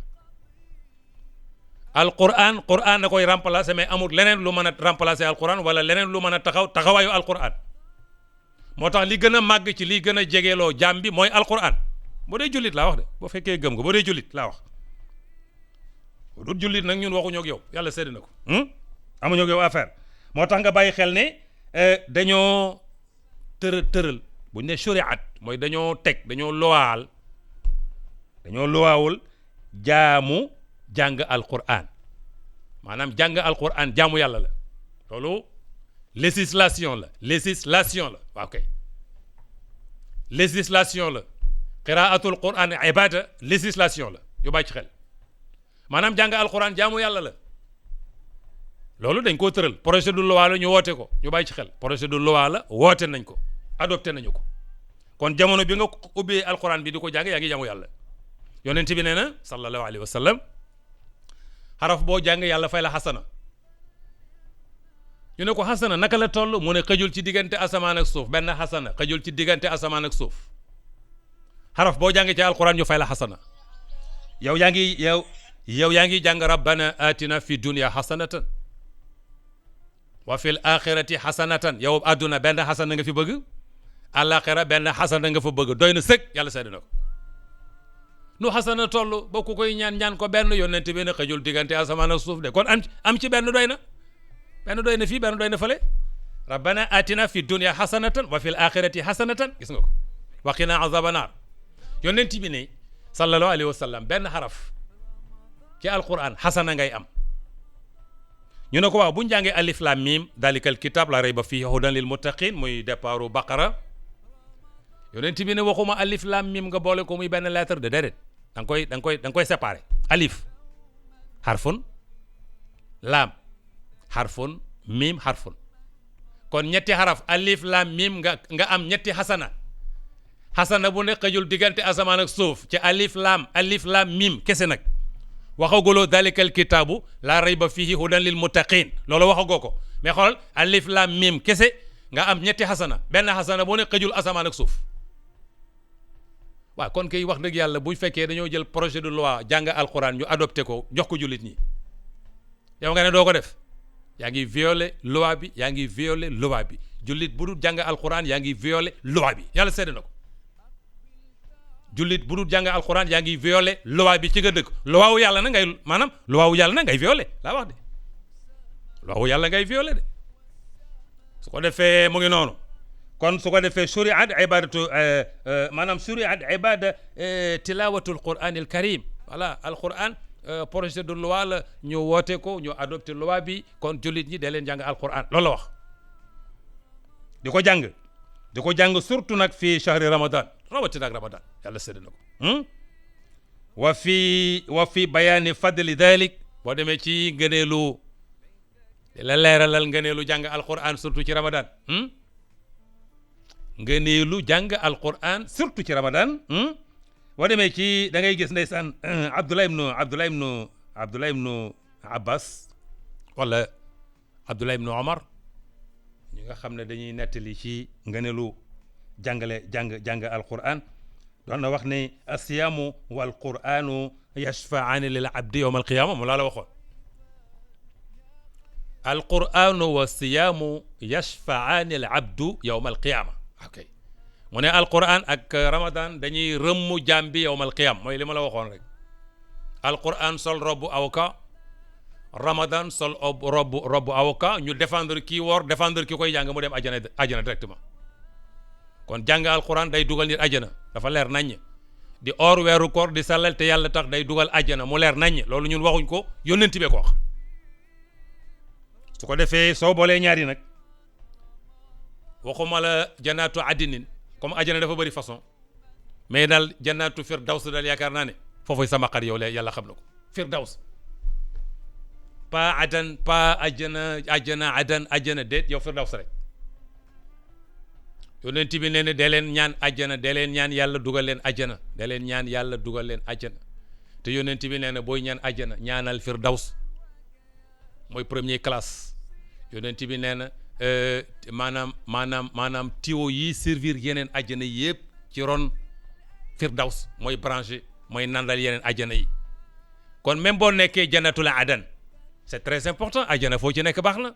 alquran na koy remplacer mais amul leneen lu mën a remplacer alquran wala leneen lu mën a taxawaayu alquran moo tax li gën a màgg ci li gën a jegeeloo jaam bi mooy alquran boo dee jullit laa wax de boo fekkee gëm nga boo dee jullit laa wax boo dul jullit nag ñun waxuñoo ak yow yàlla sédd na ko amuñoo ak yow affaire moo tax nga bàyyi xel ne dañoo tëral bu ñu ne shuriat mooy dañoo lowaawul jaamu jàng alquran maanaam jàng alquran jaamu yàlla la loolu législation la waaw kay législation la qiraatul quran ibada législation la yu bàyyi ci xel maanaam jàng alquran jaamu yàlla la loolu dañ koo tëral projet de loi la ñu woote ko ñu bàyyi ci xel projet de loi la woote nañ ko adopté nañu ko kon jamono bi nga ubbee alquran bi di ko jàng yaa ngi jaamu yàlla yonent bi nee na sallallahu alayhi wa sallam xaraf boo jàng yàlla fay la xasana ñu ne ko xasana naka la toll mu ne xëjul ci diggante asamaan ak suuf benn xasana xëjul ci diggante asamaan ak suuf xaraf boo jàngee ci alquran ñu fay la xasana yow yaa ngi jàng rabbana atina fi dunya xasanatan wa fil axirati xasanatan yow àdduna benn xasana nga fi bëgg àlaxira benn xasana nga fa bëgg doy na sëg yàlla seede na ko nu xasana toll ba ku koy ñaan ko benn yonent bi ne xëjul diggante asamaan ak suuf de kon am ci benn doy na fii benn doy na fële rabbana atina fi dunya xasanatan wa fil axirati xasanatan gis nga ko wa qina azaba naar yonent bi ne sallallahu alayhi wa sallam benn xaraf ci alquran xasana ngay am ñu ne ko waaw bu ñu jàngee alif lam mim dalikal kitab la rayba fihi hudan lil muttaqin muy départu baqara yonent bi ne waxuma alif lam mim nga boole ko muy benn lettre de déedéet da nga koy séparé alif harfun lam harfun mim harfun kon ñetti xaraf alif lam mim nga am ñetti xasana bu ne xëjul diggante asamaan ak suuf ci alif lam mim kese nag waxaguloo dalikal kitaabu laa rayba fihi hudan lil muttaqin loolu waxagoo ko mais xoolal alif lam mim kese nga am ñetti xasana benn xasana bu ne xëjul asamaan ak suuf waaw kon kay wax dëgg yàlla bu fekkee dañoo jël projet de loi jàng alquran ñu adopté ko jox ko jullit ñi yow nga ne doo ko def yaa ngi violé loi bi jullit bu dul jàng alquran yaa ngi violé loi bi yàlla seede na ko jullit bu dul jàng alquran yaa ngi violé loi bi ci nga dëkk loi wu yàlla na ngay violé laa wax de loi wu yàlla ngay violé de su ko defee mu ngi noonu kon su ko defee shuriat ibadatu maanaam shuriat ibada tilawatul quran al karim voilà alquran projet de loi la ñu woote ko ñu adopté loi bi kon jullit ñi da leen jàng alquran loolu la wax di ko jàng surtout nag fii shahri ramadan rawatina ak ramadan yàlla sédd na ko wa fi bayaani fadli dalik boo demee ci ngëneelu di la leeralal ngëneelu jàng alquran surtout ci ramadan ngëneelu jàng alquran surtout ci ramadan boo demee ci da ngay gis ndeysaan Abdullah ibnu Abbas wala Abdullah ibnu Omar ñi nga xam ne dañuy nettali ci ngëneelu jàng alquran doon na wax ne asiyaamu wal quranu yashfaani lil abdi yawma alqiyama mu laa la waxoon alquranu wa siyaamu yashfaani al abdu yawma alqiyama ok mu ne alquran ak ramadan dañuy rëmmu jaam bi yawma alqiyama mooy li ma la waxoon rek alquran sol robbu avocat ramadan sol robbu avocat ñu défendre kii woor défendre ki koy jàng mu dem ajana directement kon jàng alquran day dugal nit ajana dafa leer naññ di or weeru koor di sallal te yàlla tax day dugal ajana mu leer naññ loolu ñun waxuñ ko yónnent bee ko wax su ko defee soo boolee ñaari nag waxuma la jannaatu addinin comme ajana dafa bëri façon mais daal jannaatu firdaws daal yaakaar naa ne foofu sama xar yow la yàlla xam na ko firdaws pas adan pas ajana déet yow firdaws rek yonent bi nee na dee leen ñaan ajjana dee leen ñaan yàlla dugal leen ajjana dee leen ñaan yàlla dugal leen ajjana te yonent bi nee na booy ñaan ajjana ñaanal firdaws mooy première classe yonent bi nee na maanaam tiwo yi servir yeneen ajjana yëpp ci ron firdaws mooy branché mooy nandal yeneen ajjana yi kon même boo nekkee jannatul adan c'est très important ajjana foo ci nekk baax na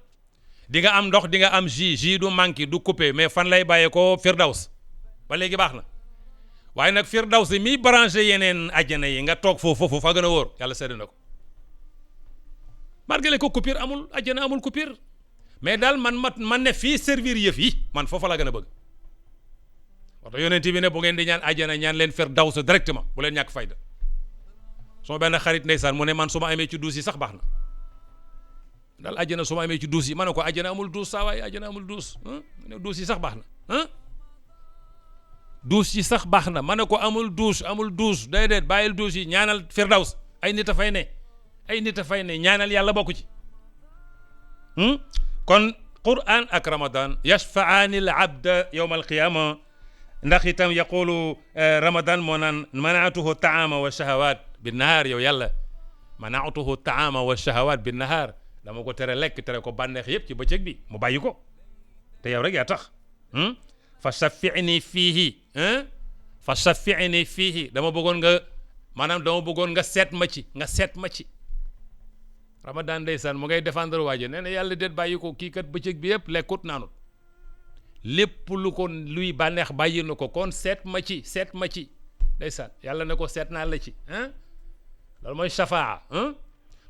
di nga am ndox di nga am jus du manqué du coupé mais fan lay bàyyee ko firdaws ba léegi baax na waaye nag firdaws mi branché yeneen ajjana yi nga toog foofu fa gën a wóor yàlla seede na ko malgré ko coupure amul ajjana amul coupure mais daal man ne fii servir yëf yi man foofa la gën a bëgg waxta yonent bi ne bu ngeen di ñaan ajjana ñaan leen firdaws directement bu leen ñàkk fayda suma benn xarit ndeysaan mu ne man su ma amee ci duus yi sax baax na daal ajjana su ma amee ci duus yi ma ne ko ajjana amul duus saa waay ajjana amul duus duus yi sax baax na duus yi sax baax na ma ne ko amul duus déedéet bàyyil duus yi ñaanal firdaws ay nit a fay ne ñaanal yàlla bokku ci kon quran ak ramadan yashfaani al abda yawma alqiyama ndax itam yaqulu ramadan moo naan manaatuhu taama wa shahawat binnahaar yow yàlla manaatuhu taama wa shahawat binnahaar dama ko tere lekk tere ko bànneex yëpp ci bëccëg bi mu bàyyi ko te yow rek yaa tax fa shafi'ni fiihi fa shafi'ni fiihi dama bëggoon nga seet ma ci Ramadan ndeysaan mu ngay défendre waaje nee na yàlla déet bàyyi ko kii kat bëccëg bi yëpp lekkut naanut lépp lu ko luy bànneex bàyyi na ko kon seet ma ci ndeysaan yàlla ne ko seet naa la ci loolu mooy shafaa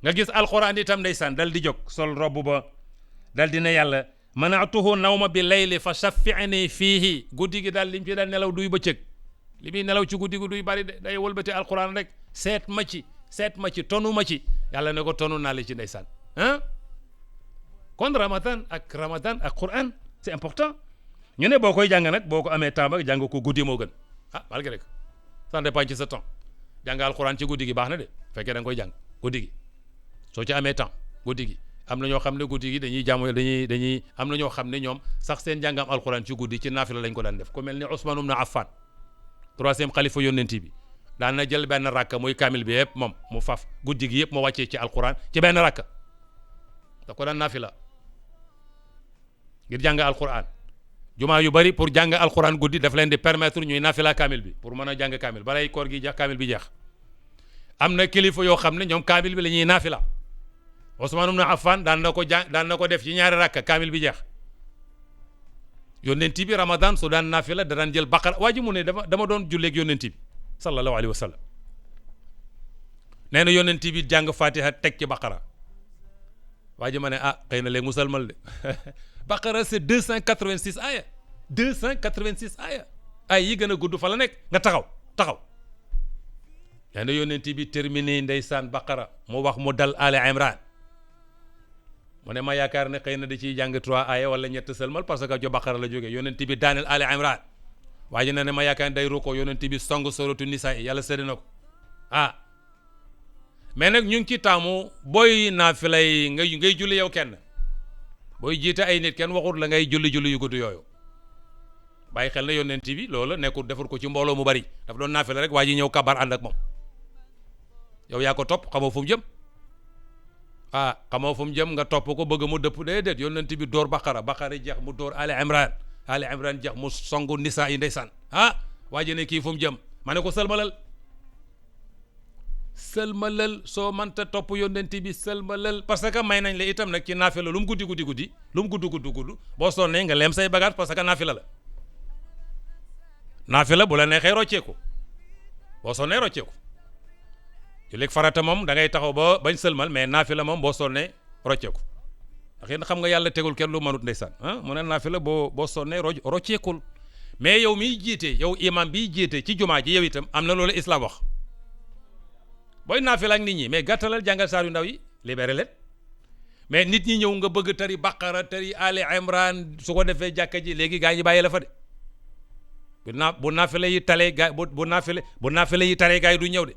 nga gis alquran itam ndeysaan dal di jóg sol robb ba dal di ne yàlla manaatuhu nawma bi layli fa shafi'ni fiihi guddi gi daal lim ci daal nelaw duy bëccëg li muy nelaw ci guddi gi duy bari de day wëlbati alquran rek seet ma ci tonu ma ci yàlla ne ko tonu naa la ci ndeysaan kon ramadan ak quran c'est important ñu ne boo koy jàng nag boo ko amee temps ba jàng ko guddi moo gën malgré que ça dépend ci sa temps jàng alquran ci guddi gi baax na de fekkee da nga koy jàng guddi gi soo ci amee temps guddi gi am na ñoo xam ne guddi gi dañuy jàmm dañuy am na ñoo xam ne ñoom sax seen jàngam alquran ci guddi ci naafila lañ ko daan def ku mel ni Ousmane ibn Affan 3e xalifa yónnent bi daan na jël benn rakka muy kaamil bi yëpp moom mu faf guddi gi yëpp mu wàccee ci alquran ci benn rakka da ko daan naafila ngir jàng alquran jumaa yu bari pour jàng alquran guddi daf leen di permettre ñuy naafila kaamil bi pour mën a jàng kaamil balay koor gi jeex kaamil bi jeex am na kilifa yoo xam ne ñoom kaamil bi la ñuy naafila Ousmane ibn Affan daan na ko def ci ñaari rakka kaamil bi jeex yónnent bi Ramadan su daan naafila da daan jël baqara waa ji mu ne dama doon julleeg yónnent bi sallallahu alayhi wa sallam nee na yónnent bi jàng fatiha teg ci baqara waa ji ma ne xëy na léegi musalmal de baqara c'est 286 aya 286 aya ay yi gën a gudd fa la nekk nga taxaw nee na yónnent bi terminé ndeysaan baqara mu wax mu dal Ali Imran mu ne ma yaakaar ne xëy na da ciy jàng 3 aya wala ñett sëlmal parce que jo baqara la jógee yónnent bi daaneel Ali Imran waa ji ne ma yaakaar ne day rukkoo yónnent bi song suratu Nisaa yàlla sédd na ko mais nag ñu ngi ci taamu booy naafila yi ngay julli yow kenn booy jiite ay nit kenn waxut la ngay julli yu gudd yooyu bàyyi xel na yónnent bi loolu nekkul defar ko ci mbooloo mu bari dafa doon naafila rek waa ji ñëw kabar ànd ak moom yow yaa ko topp xamoo fu mu jëm xamoo fu mu jëm nga topp ko bëgg mu dëpp déedéet yónnent bi dóor baqara jeex mu dóor Ali Imran jeex mu songu Nisaa yi ndeysaan waa ji ne kii fu mu jëm ma ne ko sëlmalal soo mënta topp yónnent bi sëlmalal parce que may nañ la itam nag ci naafila lu mu guddi lu mu gudd boo sonnee nga leem say bagage parce que naafila bu la neexee rocceeku boo sonnee rocceeku jullit farata moom da ngay taxaw ba bañ sëlmal mais naafila moom boo sonnee rocceeku ndax yéen xam nga yàlla tegul kenn lu mënut ndeysaan mu ne naafila boo sonnee rocceekul mais yow miy jiite yow imam biy jiite ci jumaa ji yow itam am na loolu islam wax booy naafila ak nit ñi mais gàttalal jàngal saar yu ndaw yi libéré leen mais nit ñi ñëw nga bëgg tari baqara tari Ali Imran su ko defee jàkka ji léegi gaa ñi bàyyi la fa de bu naafila yi talee gaa bu naafila yi taree gaa yi du ñëw de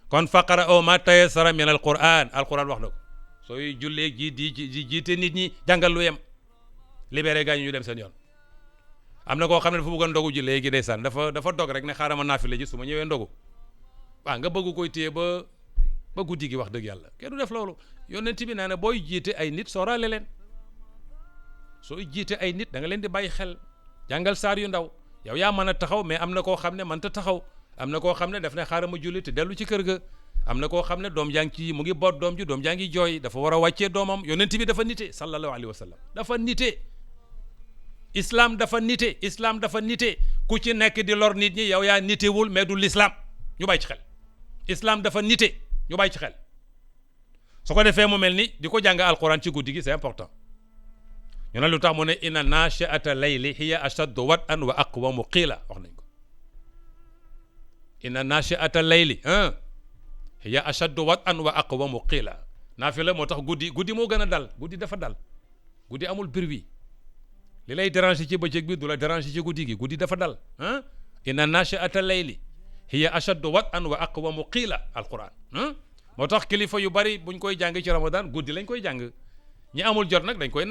kon faqara o ma tayassara min alquran wax na ko sooy jullee di jiite nit ñi jàngal lu yem libéré gaa ñu dem seen yoon am na koo xam ne dafa bëgg a ndogu ji léegi ndeysaan dafa dog rek ne xaaral ma naafila ji su ma ñëwee ndogu nga bëgg koy téye ba guddi gi wax dëgg yàlla kenn du def loolu yónnent bi nee na booy jiite ay nit sooraale leen sooy jiite ay nit da nga leen di bàyyi xel jàngal saar yu ndaw yow yaa mën a taxaw mais am na koo xam ne mënta taxaw am na koo xam ne daf ne xaaral ma julli te dellu ci kër ga am na koo xam ne doom jaa ngi mu ngi boot doom ji doom jaa ngi jooy dafa war a wàccee doomam yónnent bi dafa nite sallallahu alayhi wa sallam dafa nite islam dafa nite ku ci nekk di lor nit ñi yow yaa nitewul mais du l'islam ñu bàyyi ci xel islam dafa nite ñu bàyyi ci xel su ko defee mu mel ni di ko jàng alquran ci guddi gi c'est important ñu ne lu tax mu ne inna nachiata layli hiya ashaddu wat'an wa aqwamu qiila wax nañ ko inna nachiata layli hiya ashaddu wat'an wa aqwamu qiila naafila moo tax guddi moo gën a dal guddi dafa dal guddi amul bruit li lay déranger ci bëccëg bi du la déranger ci guddi gi guddi dafa dal inna nachiata layli hiya ashaddu wat'an wa aqwamu qiila alquran moo tax kilifa yu bari buñ koy jàng ci ramadan guddi lañ koy jàng ñi amul jot nag dañ koy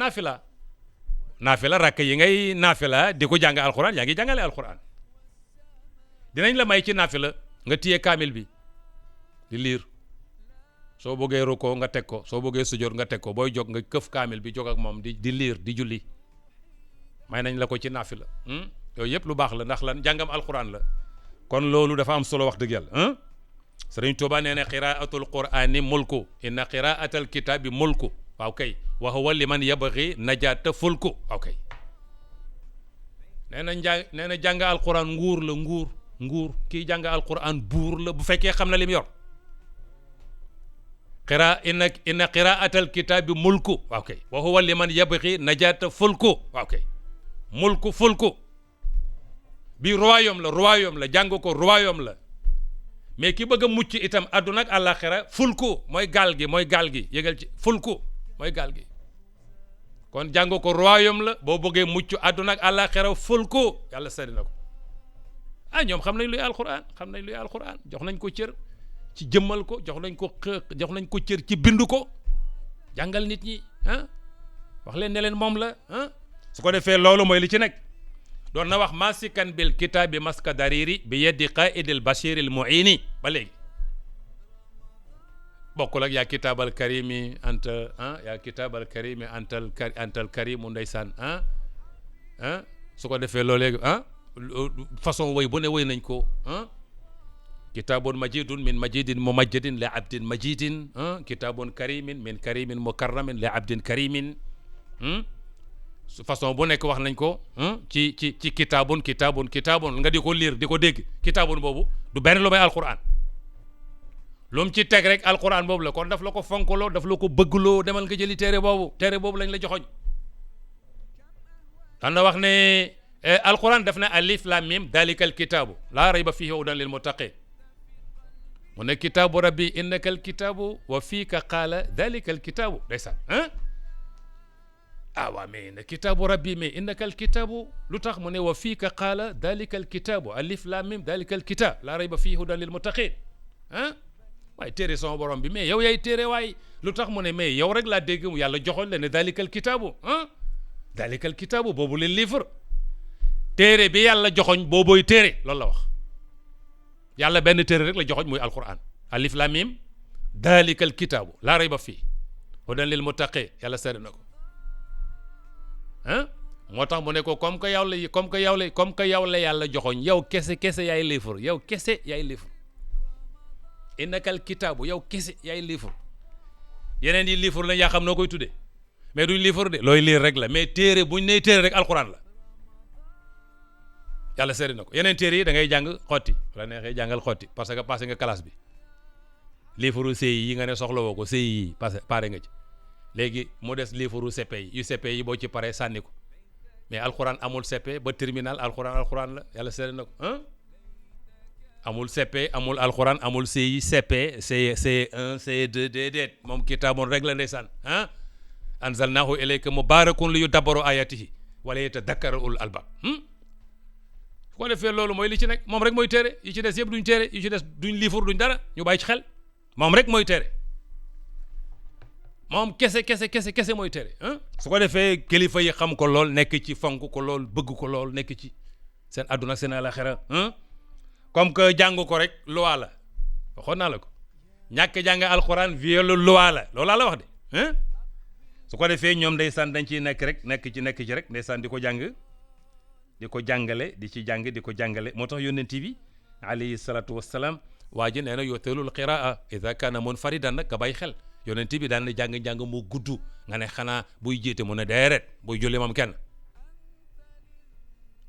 naafila rakk yi ngay naafila di ko jàng alquran yaa ngi jàngale alquran dinañ la may ci naafila nga téye kaamil bi di liir soo bëggee rukkoo nga teg ko soo bëggee sujjóot nga teg ko booy jóg nga këf kaamil bi jóg ak moom di liir di julli may nañ la ko ci naafila yooyu yëpp lu baax la ndax lan jàngam alquran la kon loolu dafa am solo wax dëgg yàlla Sëriñ Tuuba nee na qiraatul qur'ani mulku inna qiraatal kitaabi mulku waaw kay wa huwa liman yabghi najaata fulku waaw kay nee na jàng alquran nguur la nguur kii jàng alquran buur la bu fekkee xam na lim yor inna qiraatal kitaabi mulku waaw kay wa huwa liman yabghi najaata fulku waaw kay mulku fulku bi royaume la jàng ko royaume la mais ki bëgg a mucc itam àdduna ak àllaaxira fulku mooy gaal gi yëgal ci fulku mooy gaal gi kon jàng ko royaume la boo bëggee mucc àdduna ak àllaaxira fulku yàlla sari na ko ñoom xam nañ luy alquran jox nañ ko cër ci jëmmal ko jox nañ ko cër ci bind ko jàngal nit ñi wax leen ne leen moom la su ko defee loolu mooy li ci nekk doon na wax masikan bil kitaabi maska dariri bi yeddi qaidil bashiril muini ba léegi bokkul ak yaa kitaabal karimi anta yaa kitaabal karimi antal karimu ndeysaan su ko defee loolu léegi façon woy bu ne woy nañ ko kitaabun majidun min majidin mumajjadin li abdin majidin kitaabun karimin min karimin mukarramin li abdin karimin façon bu nekk wax nañ ko ci kitaabun nga di ko lire di ko dégg kitaabun boobu du benn lu may alquran lu mu ci teg rek alquran boobu la kon daf la ko fonkaloo daf la ko bëggloo demal nga jëli téere boobu lañ la joxoñ daan na wax ne alquran daf na alif lam mim dalikal kitaabu laa rayba fihi hudan lil muttaqin mu ne kitaabu rabbi innaka al kitaabu wa fiika qaala dalika al kitaabu ndeysaan waaw mais ne kitaabu rabbi mais innaka al kitaabu lu tax mu ne wa fiika qaala dalika al kitaabu alif lam mim dalika al kitaab laa rayba fihi hudan lil muttaqin waaye téere sama borom bi mais yow yaay téere waaye lu tax mu ne mais yow rek laa dégg mu yàlla joxoon la ne dalika al kitaabu dalika al kitaabu boobu leen livre téere bi yàlla joxoñ boobooy téere loolu la wax yàlla benn téere rek la joxoñ muy alquran alif lam mim dalikal kitaabu laa rayba fii hudan lil muttaqin yàlla seede na ko moo tax mu ne ko comme que yow la yàlla joxoñ yow kese yaay livre yow kese yaay livre innakal kitaabu yow kese yaay livre yeneen yi livre la yaa xam noo koy tuddee mais duñ livre de looy lire rek la mais téere buñ nee téere rek alquran la yàlla seeri na ko yeneen téere yi da ngay jàng xotti la neexee jàngal xotti parce que passé nga classe bi livre CI yi nga ne soxla woo ko CI yi passé pare nga ci léegi mu des livre CP yi yu CP yi boo ci paree sànni ko mais alxuraan amul CP ba terminal alxuraan la yàlla seeri na ko amul CP amul alxuraan amul CI CP C1 C2 déedéet moom kitaabun rek la ndeysaan anzalnahu ilayka mubarakun li yudabbaru ayatihi wala yatadakkara ulul albab su ko defee loolu mooy li ci nekk moom rek mooy téere yi ci des yëpp duñ téere yi ci des duñ livre duñ dara ñu bàyyi ci xel moom rek mooy téere moom kese mooy téere su ko defee kilifa yi xam ko lool nekk ci fonk ko lool bëgg ko lool nekk ci seen àdduna seen àllaxira comme que jàng ko rek loi la waxoon naa la ko ñàkk jàng alxuraan violu loi la loolaa la wax de su ko defee ñoom ndeysaan dañ ciy nekk ci rek ndeysaan di ko jàng di ko jàngale di ci jàng di ko jàngale moo tax yonent bi alayhi salaatu wassalaam waa ji nee na yotelul qiraa ida kaana munfaridan nag ka bàyyi xel yonent bi daan na jàng mu gudd nga ne xanaa buy jiite mu ne déeret buy julli moom kenn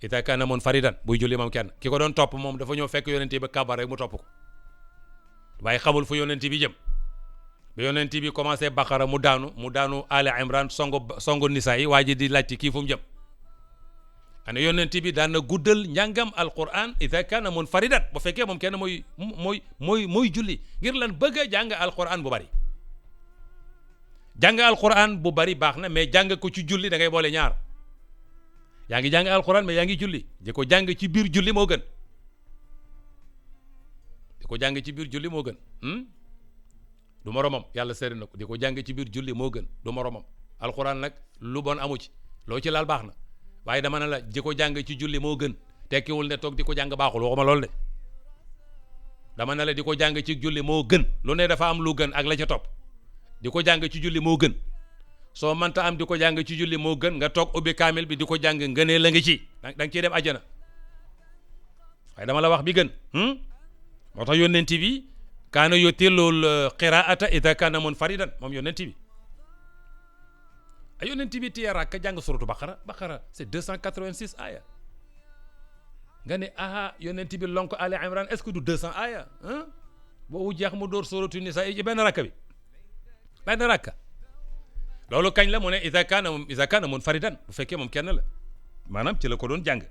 ida kaana munfaridan buy julli moom kenn ki ko doon topp moom dafa ñëw fekk yonent bi kabar rek mu topp ko waaye xamul fu yonent bi jëm ba yonent bi commencé baqara mu daanu ali imran songo nisaa yi waa ji di laajte kii fu mu jëm ana yonent bi daan na guddal njàngam alquran ida kaana munfaridan bu fekkee moom kenn mooy julli ngir lan bëgg a jàng alquran bu bari jàng alquran bu bari baax na mais jàng ko ci julli da ngay boole ñaar yaa ngi jàng alquran mais yaa ngi julli di ko jàng ci biir julli moo gën du moromam yàlla seeri na ko di ko jàng ci biir julli moo gën du moromam alquran nag lu bon amu ci loo ci laal baax na waaye dama ne la di ko jàng ci julli moo gën tekkiwul ne toog di ko jàng baaxul waxuma loolu de dama ne la di ko jàng ci julli moo gën lu ne dafa am lu gën ak la ca topp di ko jàng ci julli moo gën soo mënta am di ko jàng ci julli moo gën nga toog ubbi kaamil bi di ko jàng ngënee la nga ci da nga ciy dem àjjana waaye dama la wax bi gën moo tax yónnent bi kaana yutilul qiraata ida kaana munfaridan moom yónnent bi ay yónnent bi tiye rakka jàng suratu baqara c'est 286 aya nga ne yónnent bi lonk Ali Imran est-ce que du 200 aya boobu jeex mu dóor suratu nisa yi benn rakka bi benn rakka loolu kañ la mu ne ida kaana munfaridan bu fekkee moom kenn la maanaam ci la ko doon jàng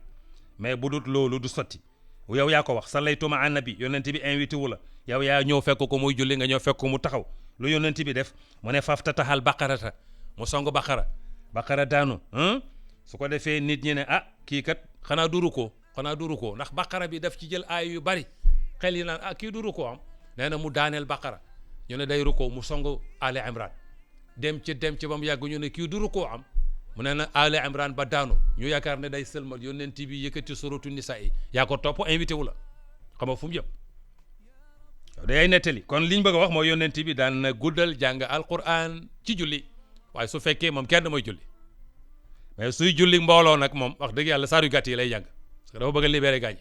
mais bu dut loolu du sotti yow yaa ko wax sallaytu ma annabi yónnent bi invité wu la yow yaa ñëw fekk ko muy julli nga ñëw fekk ko mu taxaw lu yónnent bi def mu ne faftataxal baqarata mu song baqara daanu su ko defee nit ñi ne kii kat xanaa duru ko ndax baqara bi daf ci jël aay yu bari xel yi naan kii duru ko am nee na mu daaneel baqara ñu ne day ruko mu song Ali Imran dem ci ba mu yàgg ñu ne kii duru koo am mu ne na Ali Imran ba daanu ñu yaakaar ne day sëlmal yónnent bi yëkkati suratu nisa yi yaa ko topp invité wu la xam nga fu mu jëm day nettali kon liñ bëgg a wax mooy yónnent bi daan na guddal jàng alquran ci julli waaye su fekkee moom kenn mooy julli mais suy julli mbooloo nag moom wax dëgg yàlla saar yu gàtt yi lay jàng parce que dafa bëgg a libéré gaañ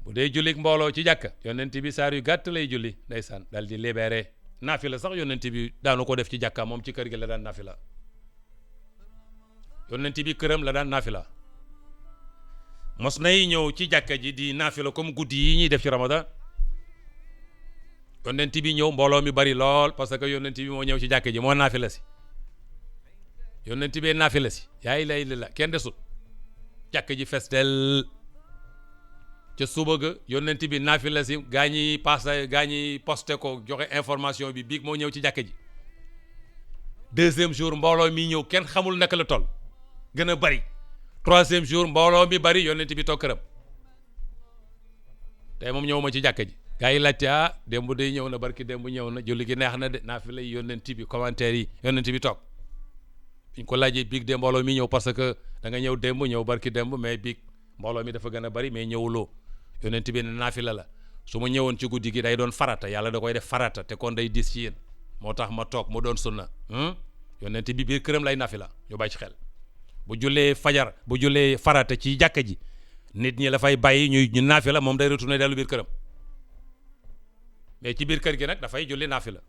bu dee julli mbooloo ci jàkka yónnent bi saar yu gàtt lay julli ndeysaan dal di libéré naafila sax yónnent bi daanu ko def ci jàkka moom ci kër gi la daan naafila yónnent bi këram la daan naafila mos nay ñëw ci jàkka ji di naafila comme guddi yi ñuy def ci ramadan yónnent bi ñëw mbooloo mi bari lool parce que yónnent bi moo ñëw ci jàkka ji moo naafila si yónnent bee naafila si yaay lay la kenn desul jàkka ji fees del ca suba ga yónnent bi naafila si gaa ñi posté ko joxe information bi biig moo ñëw ci jàkka ji deuxième jour mbooloo mi ñëw kenn xamul naka la toll gën a bari troisième jour mbooloo mi bari yónnent bi toog këram tey moom ñëw ma ci jàkka ji gaa yi laajte démb day ñëw na barki démb ñëw na julli gi neex na de naafila yi yónnent bi commentaire yi yónnent bi toog ñu ko laajee biig de mbooloo mi ñëw parce que da nga ñëw démb ñëw barki démb mais biig mbooloo mi dafa gën a bari mais ñëwuloo yónnent bi ne naafila la su ma ñëwoon ci guddi gi day doon farata yàlla da koy def farata te kon day dis ci yéen moo tax ma toog mu doon sunna yónnent bi biir këram lay naafila ñu bàyyi ci xel bu jullee farata ci jàkka ji nit ñi la fay bàyyi ñu naafila moom day retourné dellu biir këram mais ci biir kër gi nag dafay julli naafila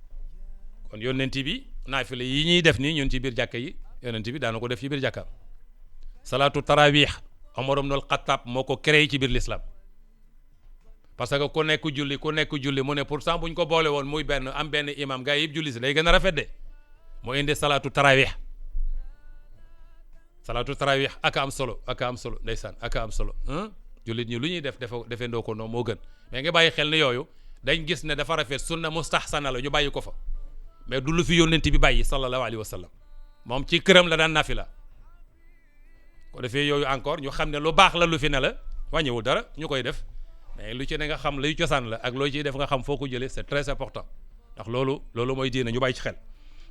kon yónnent bi naafila yi ñuy def nii ñun ci biir jàkka yi yónnent bi daana ko def ci biir jàkkaam salaatu tarawih Omar ibn al-Khattab moo ko créé ci biir l'islam parce que ku nekk julli mu ne pourtant buñ ko boole woon muy benn am benn imam gars yi yëpp julli si day gën a rafet de moo indi salaatu tarawih aka am solo ndeysaan aka am solo jullit ñi lu ñuy defee ndoo ko noonu moo gën mais nga bàyyi xel ne yooyu dañ gis ne dafa rafet sunna mustahsana la ñu bàyyi ko fa mais du lu fi yónnent bi bàyyi sallallahu alayhi wa sallam moom ci këram la daan nafila ko defee yooyu encore ñu xam ne lu baax la lu fi ne la wàññiwul dara ñu koy def mais lu ci ne nga xam luy cosaan la ak loo ciy def nga xam foo ko jëlee c'est très important ndax loolu mooy diine ñu bàyyi ci xel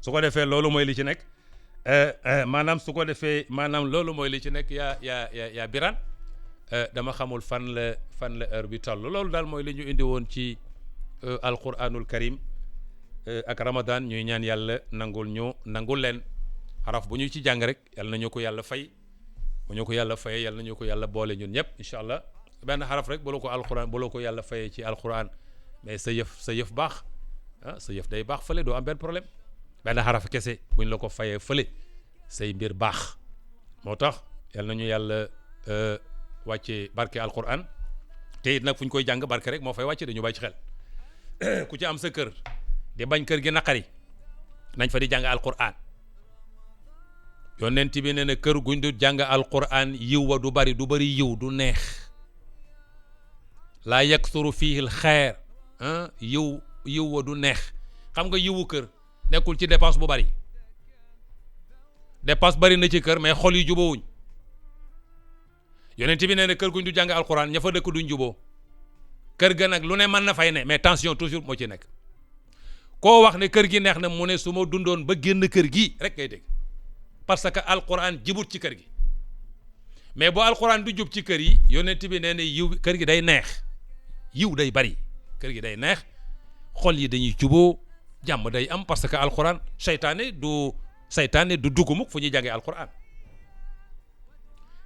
su ko defee loolu mooy li ci nekk maanaam su ko defee maanaam loolu mooy li ci nekk yaa Birane dama xamul fan la heure bi toll loolu daal mooy li ñu indi woon ci alquranul karim ak ramadan ñuy ñaan yàlla nangul leen xaraf bu ñu ci jàng rek yàlla na ñu ko yàlla fay bu ñu ko yàlla fayee yàlla na ñu ko yàlla boole ñun ñëpp incha allah benn xaraf rek bu la ko yàlla fayee ci alquran mais sa yëf baax sa yëf day baax fële doo am benn problème benn xaraf kese buñ la ko fayee fële say mbir baax moo tax yàlla na ñu yàlla wàcce barke alquran te it nag fu ñu koy jàng barke rek moo fay wàcce dañu bàyyi ci xel ku ci am sa kër di bañ kër gi naqari nañ fa di jàng alquran yonent bi nee na kër guñ du jàng alquran yiw wa du bari yiw du neex laa yaksuru fiihi l xeer yiw wa du neex xam nga yiwu kër nekkul ci dépense bu bari dépense bari na ci kër mais xol yi jubóowuñ yonent bi nee na kër guñ du jàng alquran ña fa dëkk duñ juboo kër ga nag lu ne mën na fay ne mais tension toujours moo ci nekk koo wax ne kër gi neex na mu ne su ma dundoon ba génn kër gi rek ngay dégg parce que alquran jibut ci kër gi mais bu alquran du jub ci kër yi yonent bi nee na yiw kër gi day neex yiw day bari kër gi day neex xol yi dañuy juboo jàmm day am parce que alquran seytaane du dugg mukk fu ñuy jàngee alquran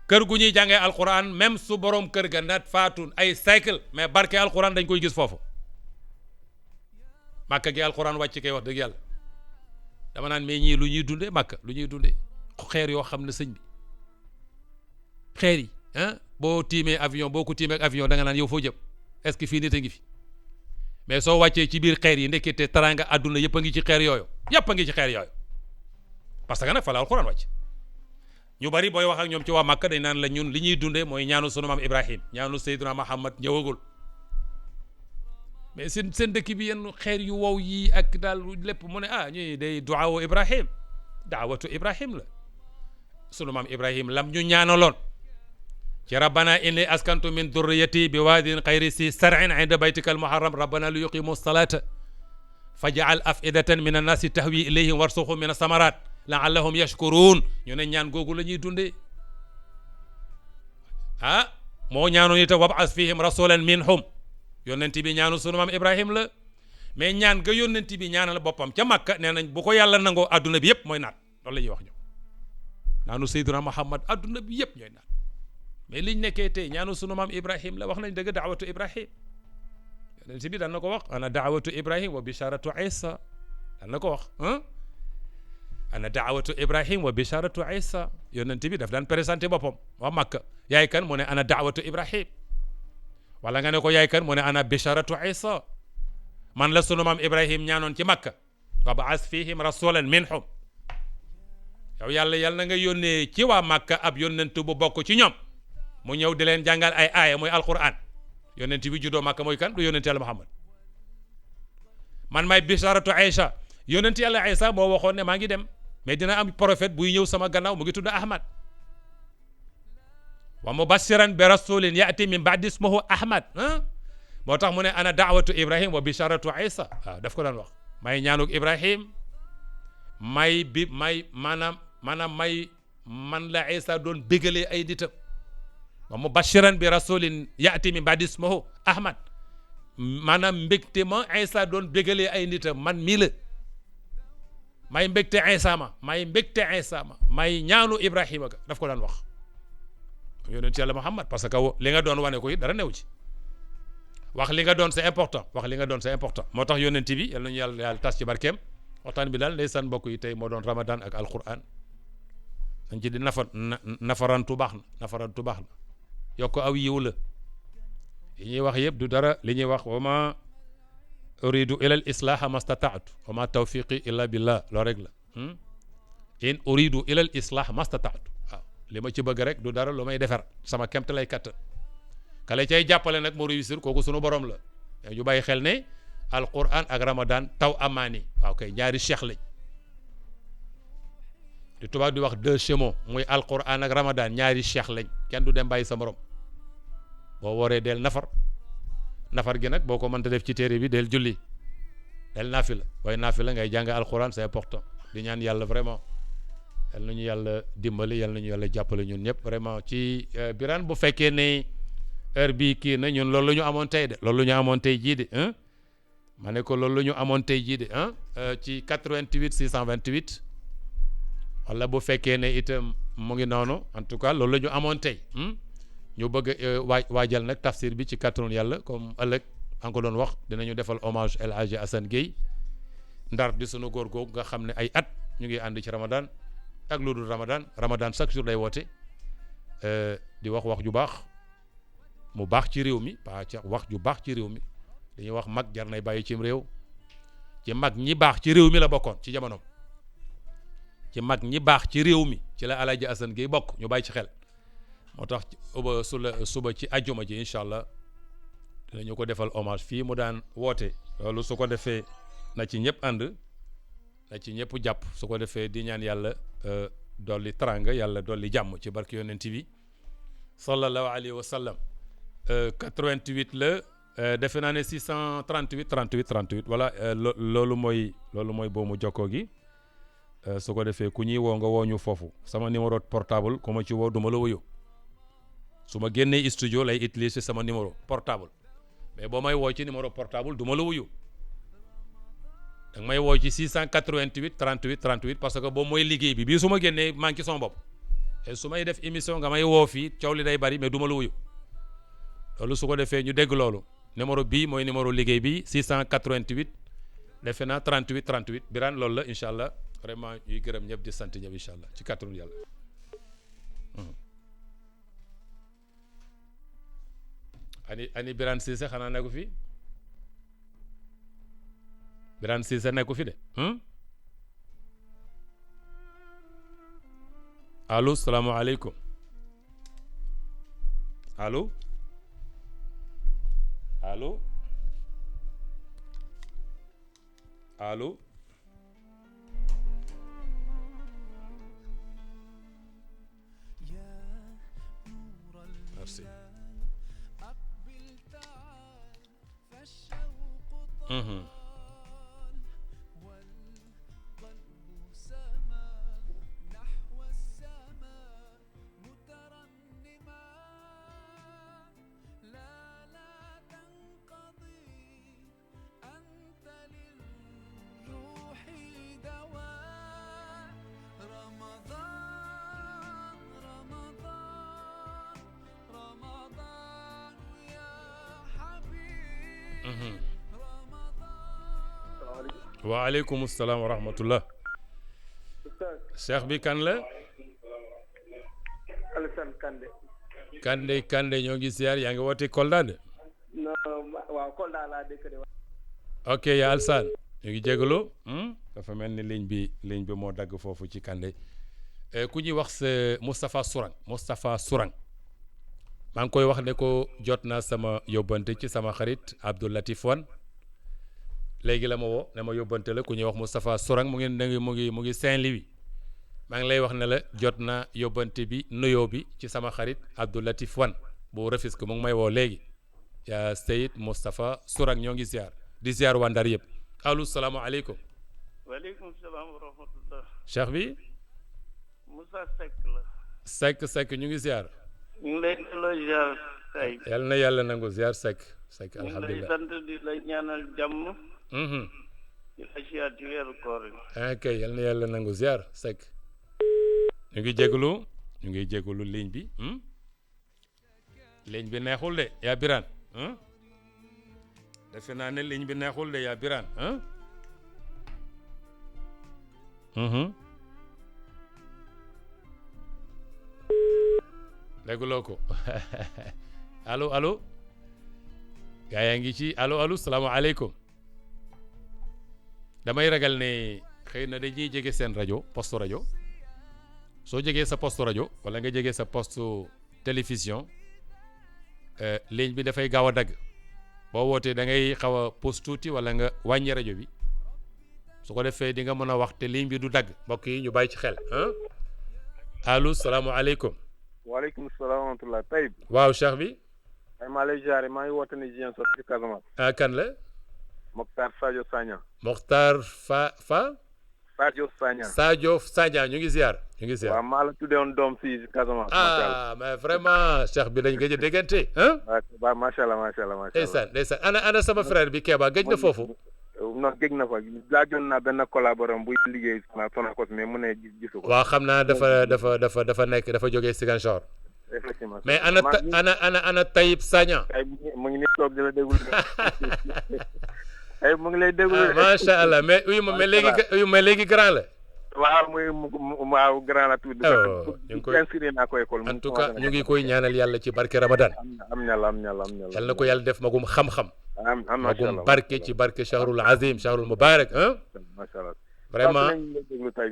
kër gu ñuy jàngee alquran même su borom kër ga nat faatu ay siècle mais barke alquran dañ koy gis foofu màkka gi alquran wàcc kay wax dëgg yàlla dama naan mais ñii lu ñuy dundee màkka lu ñuy dundee xeer yoo xam ne sëñ bi xeer yi boo tiimee avion boo ko tiimee ak avion da nga naan yow foo jëm est-ce que fii nit a ngi fi mais soo wàccee ci biir xeer yi ndekkete taranga àdduna yëpp a ngi ci xeer yooyu yëpp a ngi ci xeer yooyu parce que nag fa la alquran wàcc ñu bari booy wax ak ñoom ci waa Màkka dañ naan la ñun li ñuy dundee mooy ñaanu sunu maam Ibrahim ñaanu Seydina Muhammad ñëwagul mais seen dëkk bi yenn xeer yu wow yi ak daal lépp mu ne ñuy day duwaawu Ibrahim daawatu Ibrahim la sunu maam Ibrahim lam ñu ñaanaloon ci rabbana inni askantu min durriyati bi waadin xayri si sar'in inda baytika almuharram rabbana li yuqimu salata faj'al afidatan min annasi tahwi ilayhim warsuqhum min asamarat laallahum yashkurun ñu ne ñaan googu la ñuy dundee moo ñaanoon itam wab'as fihim rasulan minhum yónnent bi ñaanu sunu maam Ibrahim la mais ñaan ga yónnent bi ñaanal boppam ca Makka nee nañ bu ko yàlla nangoo adduna bi yëpp mooy naat loolu la ñuy wax ñoom ñaanu Seydina Muhammad adduna bi yëpp ñooy naat mais liñ nekkee tey ñaanu sunu maam Ibrahim la wax nañ dëgg daawatu Ibrahim yónnent bi daan na ko wax ana daawatu Ibrahim wa bisharatu Isa daan na ko wax ana daawatu Ibrahim wa bisharatu Isa yónnent bi daf daan présenté boppam waa Makka yaay kan mu ne ana daawatu Ibrahim wala nga ne ko yaay kan mu ne ana bisharatu Isa man la sunu maam Ibrahim ñaanoon ci Makka wa ba'as fihim rasulan minhum yow yàlla na nga yónnee ci waa Makka ab yónnent bu bokk ci ñoom mu ñëw di leen jàngal ay aaya mooy alquran yónnent bi juddoo Makka mooy kan du yónnent yàlla Muhammad man may bisharatu Aïcha yónnent yàlla Aïcha moo waxoon ne maa ngi dem mais dina am prophète buy ñëw sama gannaaw mu ngi tudd Ahmad wa mubashiran bi rasulin ya'ti min ba'di ismuhu Ahmad moo tax mu ne ana daawatu Ibrahim wa bisharatu Aïcha waaw daf ko daan wax may ñaanuk Ibrahim may maanaam may man la Aïcha doon bégalee ay nitam wa mubashiran bi rasulin ya'ti min ba'di ismuhu Ahmad maanaam mbégte ma Aïcha doon bégalee ay nitam man mii la may mbégte Aïcha ma may ñaanu Ibrahima ga daf ko daan wax yonent yàlla Muhammad parce que li nga doon wane ko it dara new ci wax li nga doon c'est important moo tax yonent bi yal nañu yàlla tas ci barkeem waxtaan bi daal ndeysaan mbokk yi tey moo doon Ramadan ak alquran dañ ci di nafarantu baax na yokk aw yiw la li ñuy wax yëpp du dara li ñuy wax wa ma uridu ila al islaha mastataatu wa ma tawfiqi illa billah loo rek la in uridu ila al islah mastataatu waaw li ma ci bëgg rek du dara lu may defar sama kemt lay kattan kale cay jàppale nag mu réussir kooku sunu borom la ñu bàyyi xel ne alquran ak ramadan taw amaani waaw kay ñaari cheikh lañ di tubaab di wax deux chemins muy alquran ak ramadan ñaari cheikh lañ kenn du dem bàyyi sa morom boo wooree del nafar gi nag boo ko mënta def ci téere bi del julli del naafila waaye naafila ngay jàng alquran c'est important di ñaan yàlla vraiment yal nañu yàlla dimbali yal nañu yàlla jàppale ñun ñëpp vraiment ci Birane bu fekkee ne heure bii kii na ñun loolu la ñu amoon tey de loolu la ñu amoon tey jii de ma ne ko loolu la ñu amoon tey jii de ci 88 628 wala bu fekkee ne itam mu ngi noonu en tout cas loolu la ñu amoon tey ñu bëgg waajal nag tafsir bi ci kàttanu yàlla comme ëllëg an ko doon wax dinañu defal hommage El Hadji Assane Gueye ndar di sunu góor googu nga xam ne ay at ñu ngi ànd ci Ramadan ak lu dul Ramadan chaque jour day woote di wax ju baax mu baax ci réew mi pas ci wax ju baax ci réew mi dañuy wax mag jar nay bàyyi cim réew ci mag ñi baax ci réew mi la bokkoon ci jamonoom ci mag ñi baax ci réew mi ci la El Hadji Assane Gueye bokk ñu bàyyi ci xel moo tax suba ci ajjuma ji incha allah dinañu ko defal hommage fii mu daan woote loolu su ko defee na ci ñëpp ànd na ci ñëpp jàpp su ko defee di ñaan yàlla dolli taranga yàlla dolli jàmm ci barke yonent bi sallallahu alayhi wa sallam 88 la defe naa ne 638 voilà loolu mooy boomu jokkoo gi su ko defee ku ñuy woo nga woo ñu foofu sama numéro portable ku ma ci woo du ma la wuyu su ma génnee studio lay utiliser sama numéro portable mais boo may woo ci numéro portable du ma la wuyu danga may woo ci 688 38 38 parce que boobu mooy liggéey bi bii su ma génnee manqué sama bopp et su may def émission nga may woo fii coow li day bari mais du ma la wuyu loolu su ko defee ñu dégg loolu numéro bii mooy numéro liggéey bi 688 defe naa 38 38 Birane loolu la incha allah vraiment ñuy gërëm ñëpp di sant ñëpp incha allah ci kàttanu yàlla. ani Birane Cissé xanaa nekku fi Birane Cissé nekku fi de allo salaamaaleykum allo allo allo merci. waaleykum salaam wa rahmatullah. cheikh bi kan la. Alassane Kande. Kande ñoo ngi ziar yaa ngi woote Kolda de. non waaw Kolda laa dëkk de. ok yaa Alassane ñu ngi jégalu. dafa mel ni ligne bi moo dagg foofu ci Kande ku ñuy wax sa Moustapha Sourang maa ngi koy wax ne ko jot naa sama yóbbante ci sama xarit Abdou Latif Wan léegi la ma woo ne ma yóbbante la ku ñuy wax Moustapha Sourang mu ngi Saint-Louis maa ngi lay wax ne la jot naa yóbbante bi nuyoo bi ci sama xarit Abdou Latif Wan bu Rufisque mu ngi may woo léegi yaa Seyid Moustapha Sourang ñoo ngi ziar di ziar waa Ndar yëpp allo salaamaaleykum. waaleykum salaam wa rahmatullah. cheikh bi. Moussa Seck la. Seck ñu ngi ziar. ñu ngi lay delloo ziar kay. yal na yàlla nangu ziar Seck alhamdulilah. ñu ngi lay sant di la ñaanal jàmm. di la ziar ci weeru koor yi. kay yal na yàlla nangu ziar Seck. ñu ngi jégalu ligne bi. ligne bi neexul de yaa Birane. defe naa ne ligne bi neexul de yaa Birane. dégguloo ko allo gaa yaa ngi ci allo salaamaaleykum damay ragal ne xëy na dañuy jege seen rajo poste rajo soo jegee sa poste rajo wala nga jege sa poste télévision ligne bi dafay gaaw a dagg boo wootee da ngay xaw a pause tuuti wala nga wàññi rajo bi su ko defee di nga mën a wax te ligne bi du dagg mbokk yi ñu bàyyi ci xel allo salaamaaleykum. waaleykum salaam wa rahmatulah Taïb. waaw cheikh bi. maa lay jaare maa ngi woote ne Ziguinchor ci Casamance. kan la. Mokhtar Sadio Sagna. Mokhtar Sadio Sagna ñu ngi ziar. waaw maa la tuddee woon doom fii Casamance. mais vraiment cheikh bi dañ gëj a déggante. waaw macha allah. ndeysaan ana sama frère bi Kéba gëj na foofu. non géej na fa laajoon naa benn collaborateur buy liggéey Sonacos mais mu ne gisu ko. waaw xam naa dafa jógee Ziguinchor. effectivement mais ana Taïb Sagna. mu ngi nii toog di la déglu. mu ngi lay déglu. macha allah mais léegi grand la. waaw grand la tuuti. ñu ngi koy inscrire naa ko école. en tout cas ñu ngi koy ñaanal yàlla ci barke Ramadan. am na yal na ko yàlla def magum xam-xam. magum barke ci barke shahrul azim shahrul mubarak macha allah vraiment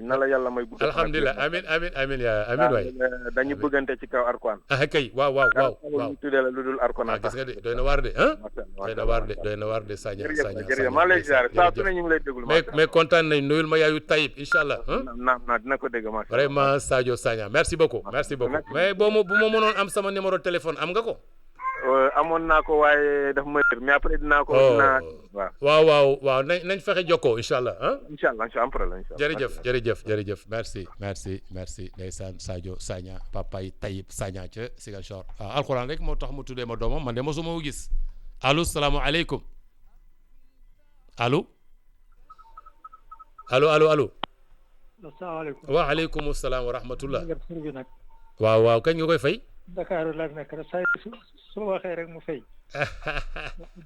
na la yàlla may gudd. alhamdulilah amin waay. dañu bëggante ci kaw Arkoan. kay waaw ñu tuddee la lu dul Arkoan. gis nga de doy na waar de doy na waar de Sagna jërëjëf maa lay ziar saa su ne ñu ngi lay déglu. mais kontaan nañ nuyul ma yaayu Taïb incha allah. dina ko dégg macha allah vraiment Sadio Sagna merci beaucoup mais bu ma mënoon am sama numéro téléphone am nga ko. amoon naa ko waaye daf ma mais après dinaa ko. waaw nañ fexe jokkoo incha allah. incha allah am problème. jërëjëf merci ndeysaan Sadio Sagna papa yi Taïb Sagna ca Ziguinchor alxuraan rek moo tax mu tuddee ma doomam man de mosuma ko gis allo salaamualeykum allo allo allo allo. asalaamaaleykum. waaleykum salaam wa rahmatullah. tur bi nag. waaw waaw kañ nga koy fay. Dakar la nekk rek saa su waxee rek mu fay.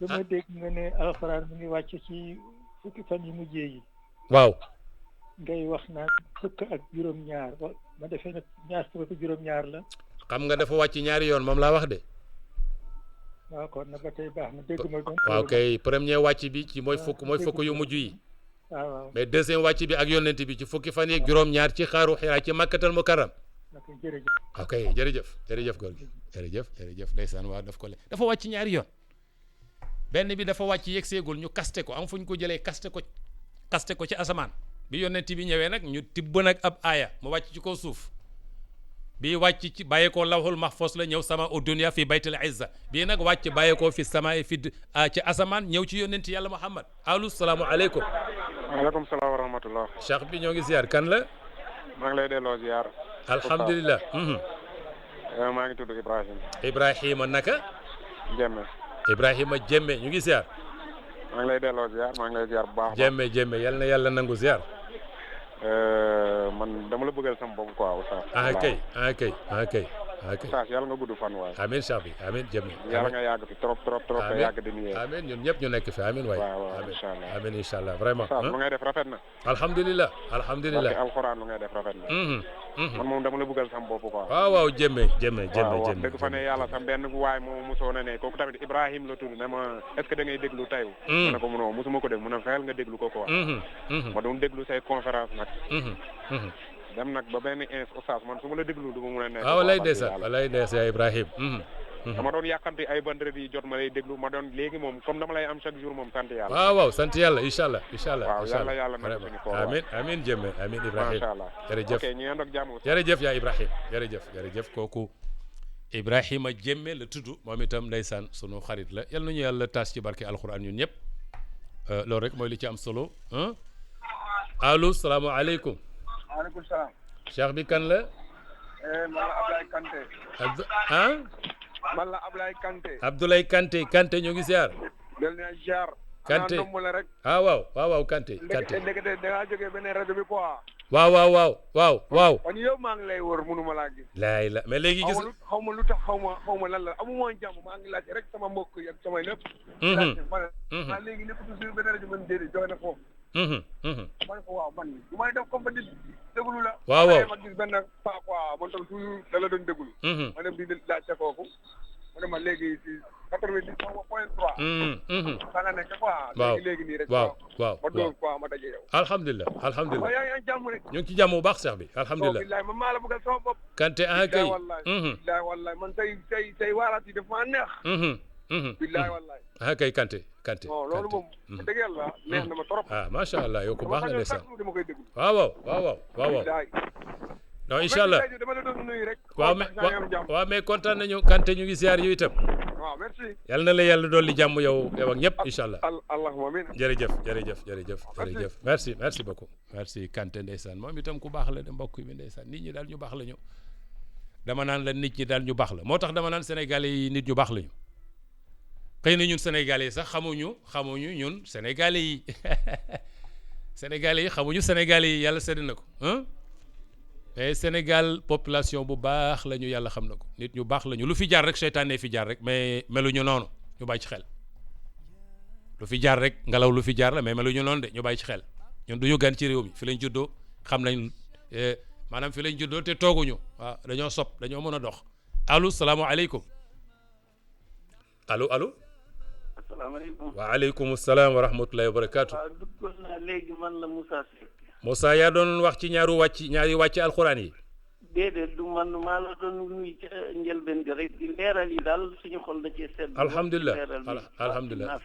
dama dégg nga ne alxuraan mu ngi wàcc ci fukki fan yu mujjee yi. waaw. ngay wax naan fukk ak juróom-ñaar ma defee ne ñaar fukk ak juróom-ñaar la. xam nga dafa wàcc ñaari yoon moom laa wax de. waaw kon nag ba tey baax na dégg ma. waaw kay premier wàcc bi ci mooy fukk yu mujj yi. waaw mais deuxième wàcc bi ak yonent bi ci fukki fan yeeg juróom-ñaar ci xaaru Xiraa ci Makkatal Mukarram. jërëjëf. ok jërëjëf góor gi jërëjëf ndeysaan waaw daf ko le dafa wàcc ñaari yoon benn bi dafa wàcc yegg seegul ñu kaste ko am fu ñu ko jëlee kaste ko ci asamaan bi yonent bi ñëwee nag ñu tibb nag ab aaya mu wàcc ci kaw suuf bii wàcc ci bàyyeekoo lawhul mahfuz la ñëw sama u dunya fi baytil izza bii nag wàcc bàyyeekoo fi sama fi ci asamaan ñëw ci yonent yàlla Muhammad allo salaamualeykum. waaleykum salaam wa rahmatullah. cheikh bi ñoo ngi ziar kan la. maa ngi lay delloo ziar. alhamdulilah. maa ngi tudd Ibrahima. Ibrahima naka. Jemme. Ibrahima Jemme ñu ngi ziar. maa ngi lay delloo ziar maa ngi lay ziar bu baax. Jemme yal na yàlla nangu ziar. man dama la bëggal sama bopp quoi Oustaz. kay. Oustaz yàlla nga gudd fan waay. amiin cheikh bi amiin Jemme. yàlla nga yàgg fi trop te yàgg di nuyu. amiin ñun ñëpp ñu nekk fi amiin waay. waaw incha allah amiin incha allah vraiment. Oustaz lu ngay def rafet na. alhamdulilah. alxuraan lu ngay def rafet na. man moom dama la bëggal sama bopp quoi. waaw Jemme. waaw dëgg fa ne yàlla sam benn waay moo mosoon a ne kooku tamit Ibrahima la tudd ne ma est-ce que da ngay déglu tey. ma ne ko munoo mosuma ko dégg mu ne fexeel nga déglu ko quoi. ma doon déglu say conférence nag. dem nag ba benn Oustaz man su ma la déglu du ma mun a nekk. waaw walay ndeysaan yaa Ibrahima. dama doon yàkkamti ay vendredi jot ma lay déglu ma doon léegi moom comme dama lay am chaque jour moom sant yàlla. waaw sant yàlla incha allah. waaw yàlla na suñu ko amiin Jemme amiin Ibrahima. macha allah jërëjëf ok ñu ànd ak jàmm. jërëjëf yaa Ibrahima jërëjëf kooku Ibrahima Jemme la tudd moom itam ndeysaan sunu xarit la yal nañu yàlla taas ci barke alxuraan ñun ñëpp loolu rek mooy li ci am solo allo salaamaaleykum. maaleykum salaam. cheikh bi kan la. man la Ablaye Kanté. man la Ablaye Kanté. Abdoulaye Kanté ñu ngi ziar. del na ziar. Kanté la rek. waaw Kanté. ndekete da ngaa jógee beneen rajo bi quoi. waaw. kon yow maa ngi lay wër mënuma laa gis. laay la mais léegi gis. xaw ma lu tax xaw ma lan la amu ma jàmm maa ngi laaj rek sama mbokk yi ak samay lépp. maa léegi lépp toujours beneen rajo man déedéet joxe na foofu. ma ne ko waaw man du may def comme di déglu la. waaw ma gis benn paa quoi man tam toujours da la doon déglu. ma dem di laajte kooku. ma ne ma léegi si 90.3. fa nga nekk quoi. léegi nii rek. waaw ma doon quoi ma daje yow. alhamdulilah. waaw yaa ngi jàmm rek. ñu ngi ci jàmm bu baax Cheikh bi alhamdulilah. billaay man maa la bëggal sama bopp. Kanté kay. billaay wallaay man say waaraat yi daf maa neex. billaay wallaay. kay Kanté. non loolu moom. dëgg yàlla neex na ma trop. macha allah yow ko baax nga ndeysaan. dama koy déglu. waaw. non incha allah dama la doon nuyu rek. waaw mais kontaan nañu Kanté ñu ngi ziar yu itam. waaw merci. yal na la yàlla dolli jàmm yow ak ñëpp incha allah. allahumma amiin. jërëjëf merci beaucoup. merci Kanté ndeysaan moom itam ku baax la de mbokk mi ndeysaan nit ñi daal ñu baax la ñu. dama naan la nit ñi daal ñu baax la moo tax dama naan sénégalais yi nit ñu baax la ñu. xëy na ñun sénégalais yi sax xamuñu ñun sénégalais yi sénégalais yi xamuñu sénégalais yi yàlla sedd na ko mais Sénégal population bu baax la ñu yàlla xam na ko nit ñu baax la ñu lu fi jaar rek seytaane fi jaar rek mais meluñu noonu ñu bàyyi ci xel lu fi jaar rek ngelaw lu fi jaar la mais meluñu noonu de ñu bàyyi ci xel ñun du ñu gan ci réew mi fi lañ juddoo xam nañ maanaam fi lañ juddoo te tooguñu waaw dañoo sob dañoo mën a dox allo salaamaaleykum allo. asalaamaaleykum. waaleykum salaam wa rahmatullahi wa barakaatu. waaw duggoon naa léegi man la Moussa Seck. Moussa yaa doon wax ci ñaari wàcc alxuraan yi. déedéet du man maa la doon nuyu ca njëlbeen ga rek di leeral yi daal suñu xol da cee sedd. alhamdulilah alhamdulilah.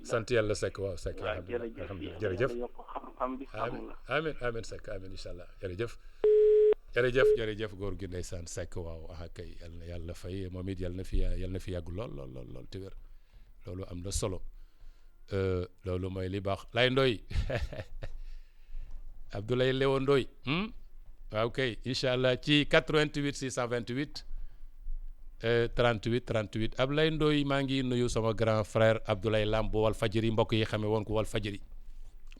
sant yàlla Seck waaw Seck. alhamdulilah jërëjëf yokk xam-xam bi xam la. amiin Seck amiin incha allah jërëjëf góor gi ndeysaan Seck waaw kay yàlla fay moom it yàlla na fi yàgg lool te wér loolu am na solo loolu mooy li baax lay ndoy Abdoulaye Léwo Ndoy waaw kay incha allah ci 88 628 38 38 Ablaye Ndoye maa ngi nuyu sama grand frère Abdoulaye Lam bu Walfadjri mbokk yi xamee woon ko Walfadjri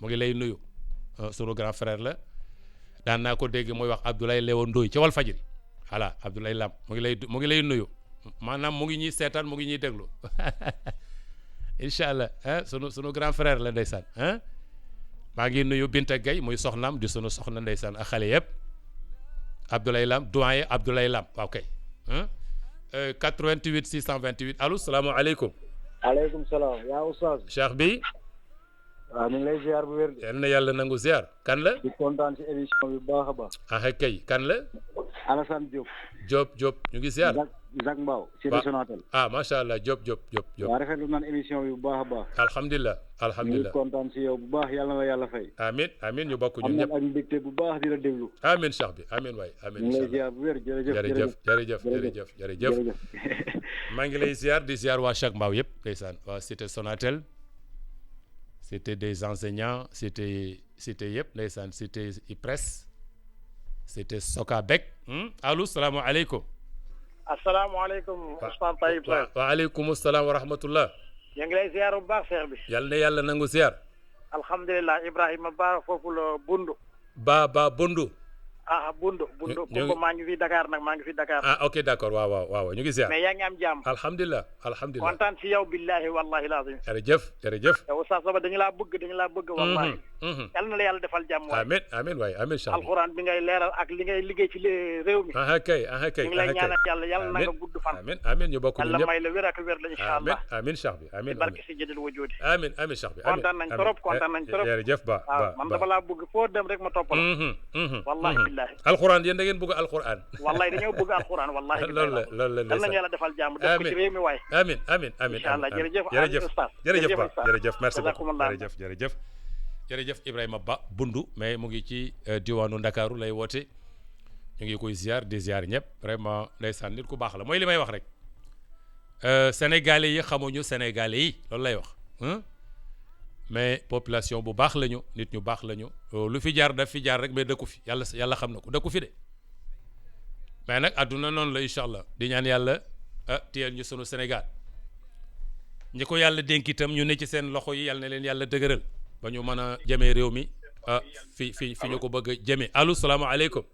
mu ngi lay nuyu sunu grand frère la daan naa ko dégg mooy wax Abdoulaye Lewo Ndoye ci Walfadjri voilà Abdoulaye Lam mu ngi lay nuyu maanaam mu ngi ñuy seetaan mu ngi ñuy déglu incha allah sunu grand frère la ndeysaan maa ngi nuyu Binta Gueye muy soxnaam di sunu soxna ndeysaan ak xale yëpp Abdoulaye Lam doyen Abdoulaye Lam waaw kay 88 628 allo salaamaaleykum. aleykum salaam yaa oustaz. Cheikh bi. waaw ñu ngi lay ziar bu wér. yal na yàlla nangu ziar. kan la. di kontaan ci émission bi bu baax a baax. ah kay kan la. Alassane Diop. Diop ñu ngi ziar. Zak Mbao. Cité Sonatel. macha allah Diop. waaw rafetlu naan émission bi bu baax a baax. alhamdulilah. ñu ngi kontaan ci yow bu baax yàlla na la yàlla fay. amiin ñu bokk ñun ñëpp. am ak mbégte bu baax di la déglu. amiin Cheikh bi amiin waay amiin. ñu ngi lay ziar bu wér jërëjëf. maa ngi lay ziar di ziar waa Chaque Mbao yëpp ndeysaan waa Cité Sonatel cité des enseignants cité yëpp ndeysaan cité IPRES cité Sokabek allo salaamaaleykum. asalaamaaleykum. Ousmane Taïb Sall. waaleykum salaam wa rahmatullah. ñu ngi lay ziar bu baax Cheikh bi. yal na yàlla nangu ziar. alhamdulilah Ibrahima Ba foofu la Bundu. Ba Bundu. Bundu. Kumba maa ngi fi Dakar nag maa ngi fi Dakar. ok d'accord waaw ñu ngi ziar. mais yaa ngi am jàmm. alhamdulilah. kontaan si yow billahi wallahi lazim. jërëjëf. yow Oustaz Saba dañu laa bëgg wallahi. yal na la yàlla defal jàmm waay. amiin waay amiin Cheikh. alxuraan bi ngay leeral ak li ngay liggéey ci réew mi. kay. ñu ngi lay ñaanal yàlla na nga gudd fan. amiin ñu bokk ñun ñëpp. yàlla may la wér ak wér la incha allah. amiin Cheikh bi amiin. barke si jëdal wujudi. amiin Cheikh bi kontaan nañ trop. jërëjëf ba man dama laa bëgg foo dem rek ma topp la. wallahi billahi. alxuraan da ngeen bëgg alxuraan. wallahi dañoo bëgg alxuraan wallahi. loolu la yal nañu yàlla defal jàmm def ko ci réew mi waay. amiin incha allah jërëjëf merci beaucoup jërëjëf Ibrahima Ba Bundu mais mu ngi ci diwaanu Ndakaaru lay woote ñu ngi koy ziar di ziar ñëpp vraiment ndeysaan nit ku baax la mooy li may wax rek sénégalais yi xamuñu sénégalais yi loolu lay wax mais population bu baax lañu nit ñu baax lañu lu fi jaar daf fi jaar rek mais dëkku fi yàlla xam na ko dëkku fi de mais nag àdduna noonu la incha allah di ñaan yàlla téyel ñu sunu Sénégal ñi ko yàlla dénk itam ñu ne ci seen loxo yi yàlla na leen yàlla dëgëral ba ñu mën a jëmee réew mi fi ñu ko bëgg a jëmee allo salaamaaleykum.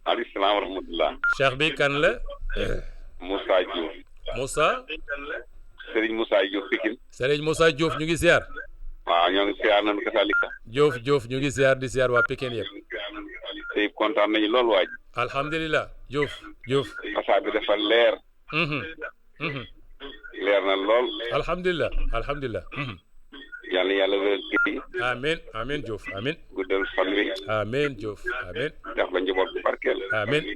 aleykum salaam wa rahmatulah. cheikh bi kan la. Moussa Diouf. Moussa. Serigne Moussa Diouf Pikine. Serigne Moussa Diouf ñu ngi ziar. waaw ñoo ngi ziar nañu ko Salika. Diouf ñu ngi ziar di ziar waa Pikine yëpp. tey kontaan nañu lool waaj. alhamdulilah Diouf. fasaa bi dafa leer. leer na lool. alhamdulilah. yàlla wér gi. amiin Diouf amiin. guddal fan wi. amiin Diouf amiin. def la njaboot bu barkeel.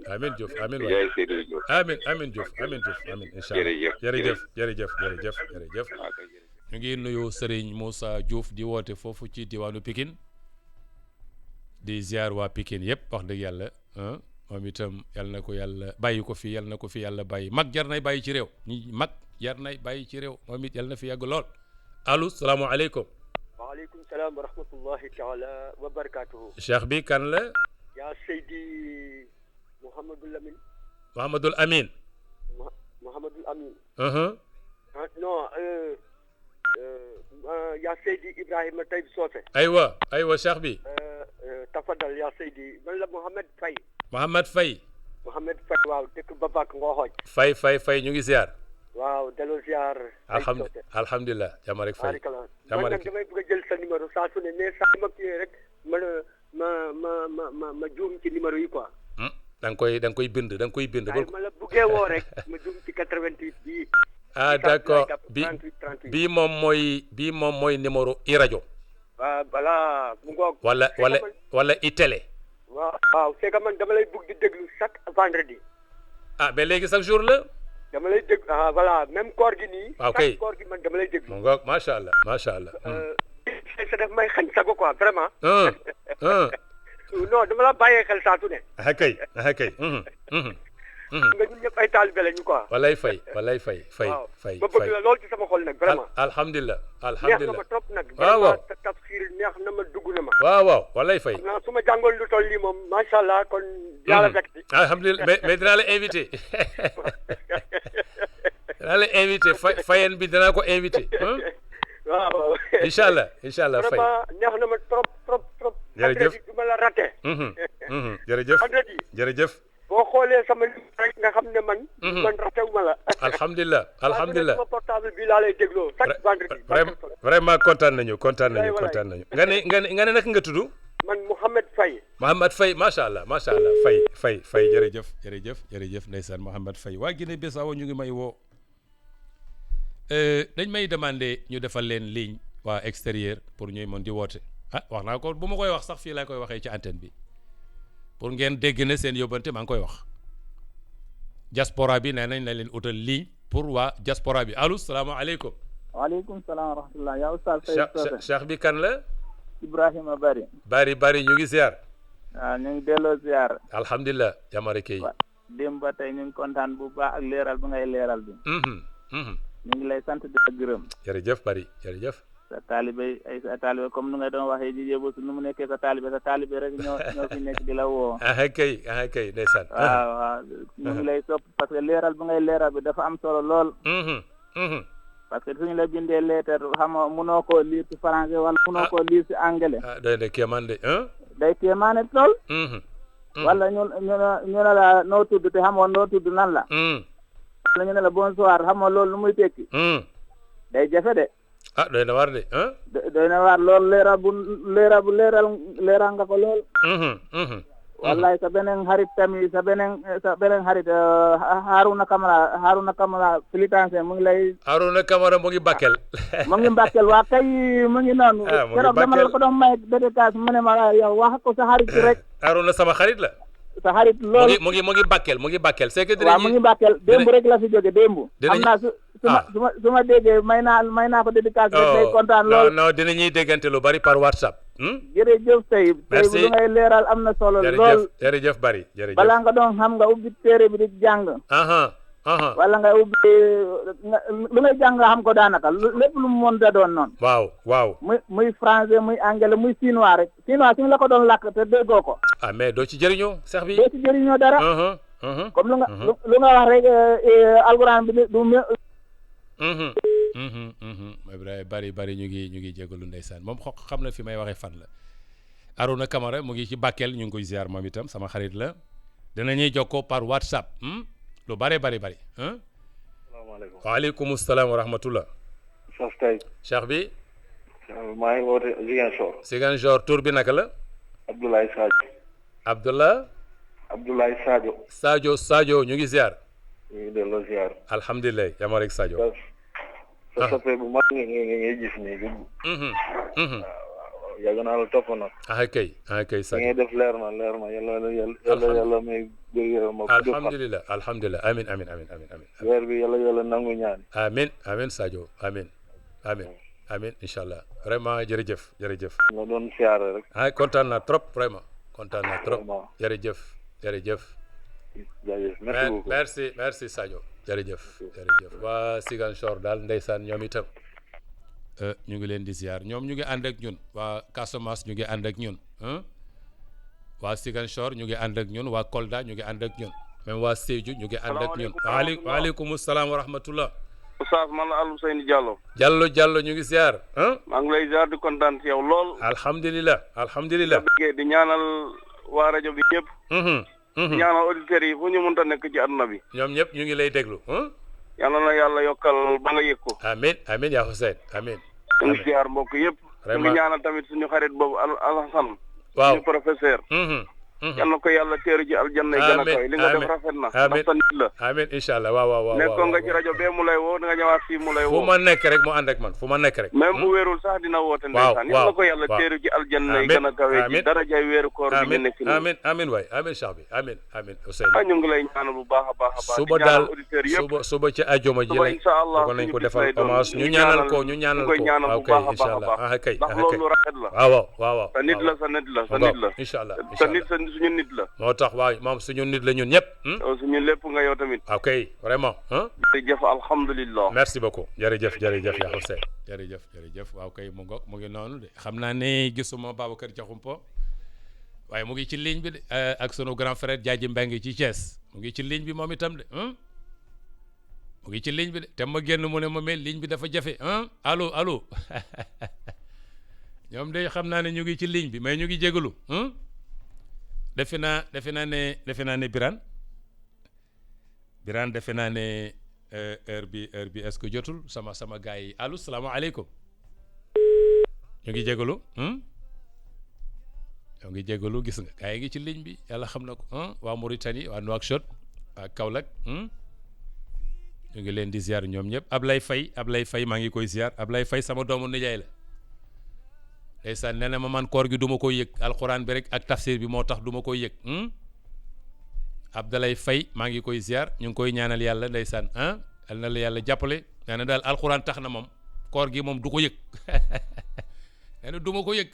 amiin Diouf amiin waay. yaay Seydou Diouf. amiin Diouf amiin incha allah jërëjëf. ñu ngi nuyu Serigne Moussa Diouf di woote foofu ci diwaanu Pikine di ziar waa Pikine yëpp wax dëgg yàlla moom itam yal na ko yàlla bàyyi ko fi yal na ko fi yàlla bàyyi mag jar nay bàyyi ci réew mag jar nay bàyyi ci réew moom it yal na fi yàgg lool. allo salaamaaleykum. waaleykum salaam wa rahmatullahi taala wa barakaatuhu. cheikh bi kan la. yaa Seydi Mouhamadul Amin. Mouhamadul Amin. Mouhamadul Amin. non yaa Seydi Ibrahima Taïb Socé. aywa cheikh bi. tafadal yaa Seydi man la Mouhamed Faye. Mouhamed Faye. Mouhamed Faye waaw dëkk Babak Ngoxooj. Faye ñu ngi ziar. waaw delloo ziar. alhamdulilah jàmm rek Faye. man nag damay bëgg a jël sa numéro saa su ne mais saa ma kii rek ma juum ci numéro yi quoi. da nga koy bind ma la buggee woo rek ma juum ci 88 bii. d'accord bii moom mooy numéro i rajo. waaw voilà mu ngoog. wala i télé. waaw c'est que man dama lay bëgg di déglu chaque vendredi. mais léegi chaque jour la. dama lay dégg voilà même koor gi nii. ok chaque koor gi man dama lay déglu. mu ngoog macha allah. sa def may xañ sago quoi vraiment. non dama la bàyyee xel saa su ne. kay. nga ñun ñëpp ay taalibe lañu quoi. walay fay. ba bëgg la lool ci sama xol nag vraiment. alhamdulilah. neex na ma trop nag. waaw tafsir neex na ma dugg na ma. waaw walay fay. xam naa su ma jàngoon lu toll nii moom macha allah kon. yàlla fekk si. alhamdulilah mais dinaa la invité. dinaa la invité Fayen bi dinaa ko invité. waaw. incha allah Faye. vraiment neex na ma trop trop trop. jërëjëf du ma la raté. jërëjëf jërëjëf. boo xoolee sama rek nga xam ne man. man raté wu ma la. alhamdulilah alhamdulilah. sama portable bi laa lay dégloo chaque vendredi. vraiment kontaan nañu. nga ne naka nga tudd. man Mouhamed Faye. Mouhamed Faye macha allah Faye jërëjëf ndeysaan Mouhamed Faye waa Guinée Bissau ñu ngi may woo. dañ may demandé ñu defal leen ligne waa extérieur pour ñuy mën di woote wax naa ko bu ma koy wax sax fii laa koy waxee ci antenne bi pour ngeen dégg ne seen yóbbante maa ngi koy wax diaspora bi nee nañ leen utal ligne pour waa diaspora bi allo salaamaaleykum. waaleykum salaam wa rahmatulah. yaa Oustaz Faye. Cheikh bi kan la. Ibrahima Bari. Bari ñu ngi ziar. waaw ñu ngi delloo ziar. alhamdulilah jamare kay. démb ba tey ñu ngi kontaan bu baax ak leeral bi ngay leeral bi. ñu ngi lay sant di la gërëm. jërëjëf Bari jërëjëf. sa taalibe comme nu nga doon waxee ji yëbu nu mu nekkee sa taalibe rek ñoo fi nekk di la woo. kay ndeysaan. waaw ñu ngi lay topp parce que leeral bi ngay leeral bi dafa am solo lool. parce que suñu la bindee lettre xam nga munoo koo lire ci français wala munoo koo lire ci anglais. doy na kéemaan de. day kéemaane lool. wala ñu ne la noo tudd te xamoon noo tudd nan la. wala ñu ne la bonsoir xam nga loolu lu muy tekki. day jafe de. doy na waar de. doy na waar lool leeral nga ko lool. wallaay sa beneen xarit tamit sa beneen xarit Haruna Kamara Filitanse mu ngi lay. Haruna Kamara mu ngi Bakel. mu ngi Bakel waa kay mu ngi noonu. keroog dama la ko doon may dédicace mu ne ma yow wax ko sa xarit rek. Haruna sama xarit la. sa xarit loolu mu ngi Bakel c'est que. waaw mu ngi Bakel démb rek la fi jóge démb. xam naa su ma déggee may naa ko dédicace rek day kontaan lool. non dinañuy déggante lu bari par WhatsApp. jërëjëf tey lu ngay leeral am na solo lool. jërëjëf Bari jërëjëf. balaa nga doon xam nga ubbi téere bi di jàng. wala nga ubbi lu ngay jàng nga xam ko daanaka lépp lu mu mën da doon noonu. waaw. muy français muy anglais muy chinois rek chinois suñu la ko doon làkk te déggoo ko. mais doo ci jëriñoo sax bi. doo ci jëriñoo dara. comme lu nga wax rek alxuraan bi du. Bari ñu ngi jégalu ndeysaan moom xam na fi may waxee fan la. Aruna Kamara mu ngi ci Bakel ñu ngi koy ziar moom itam sama xarit la dinañuy jokkoo par WhatsApp lu bari. salaamaaleykum. waaleykum salaam wa rahmatullah. Cheikh bi. maa ngi woote Ziguinchor tur bi naka la. Abdoulaye Sadio. Abdoulaye Sadio ñu ngi ziar. ñu ngi delloo ziar. alhamdulilah yama rek Sadio. sa soppe bu mag ngay gis nii. waaw yàgg naa la topp nag. kay Sadio. ngay def leer na yàlla may gërëm ma. alhamdulilah amin weer bi yàlla nangu ñaan. amin Sadio amin incha allah vraiment jërëjëf. nga doon siyaare rek. kontaan naa trop vraiment jërëjëf. merci beaucoup merci Sadio jërëjëf waa Ziguinchor daal ndeysaan ñoom itam ñu ngi leen di ziar ñoom ñu ngi ànd ak ñun waa Casamance ñu ngi ànd ak ñun waa Ziguinchor ñu ngi ànd ak ñun waa Kolda ñu ngi ànd ak ñun même waa Sédhiou ñu ngi ànd ak ñun waaleykum salaam wa rahmatullah. Oustaz man la Alfousseyni Diallo. Diallo ñu ngi ziar. maa ngi lay ziar di kontaan ci yow lool. alhamdulilah. di ñaanal waa rajo bi ñëpp. ñaanal auditeurs yi fu ñu mënta nekk ci àdduna bi. ñoom ñëpp ñu ngi lay déglu. yàlla na yàlla yokkal ba nga yëg ko. amiin yaa Hussein amiin. ñu ngi ziar mbokk yëpp. vraiment ñu ngi ñaanal tamit suñu xarit boobu Alassane. waaw suñu professeur. yal na ko yàlla teeru ci aljanna yi gën a koy li nga def rafet na. ndax sa nit la. amiin incha allah waaw. nekkoon nga ci rajo bee mu lay woo da nga ñëwaat fii mu lay woo. fu ma nekk rek mu ànd ak man fu ma nekk rek. même bu wéerul sax dina woote. ndeysaan yal na ko yàlla teeru ci aljanna yi gën a kawe ci darajay weeru koor bi ñu nekk nii. amiin waay amiin Cheikh bi amiin Ousseynou. ñu ngi lay ñaanal bu baax a baax. suba daal suba ci àjjuma ji lañ. incha allah ko nañ ko defal hommage ñu ñaanal ko waaw kay incha allah kay ndax loolu rafet la. waaw sa nit la incha allah sa nit suñu nit la. moo tax waaw moom suñu nit la ñun ñëpp. suñu lépp nga yow tamit. ok vraiment. jërëjëf alhamdulilah. merci beaucoup jërëjëf yaa Hussein jërëjëf waaw kay mu ngi noonu de xam naa ne gisuma Babacar Diakhoumpa waaye mu ngi ci ligne bi de ak sunu grand frère Diadji Mbengue ci Thiès mu ngi ci ligne bi moom itam de mu ngi ci ligne bi de te ma génn mu ne ma mel ligne bi dafa jafe allo allo ñoom de xam naa ne ñu ngi ci ligne bi mais ñu ngi jégalu defe naa ne Birane defe naa ne heure bi est-ce que jotul sama gars yi allo salaamaaleykum ñu ngi jégalu ñoo ngi jégalu gis nga gars yi ngi ci ligne bi yàlla xam na ko waa Mauritanie waa Nouakchott waa Kaolack ñu ngi leen di ziar ñoom ñëpp Ablaye Faye maa ngi koy ziar Ablaye Faye sama doomu nijaay la ndeysaan nee na ma man koor gi du ma koy yëg alxuraan bi rek ak tafsir bi moo tax du ma koy yëg Abdoulaye Faye maa ngi koy ziar ñu ngi koy ñaanal yàlla ndeysaan yal na la yàlla jàppale nee na daal alxuraan tax na moom koor gi moom du ko yëg nee na du ma ko yëg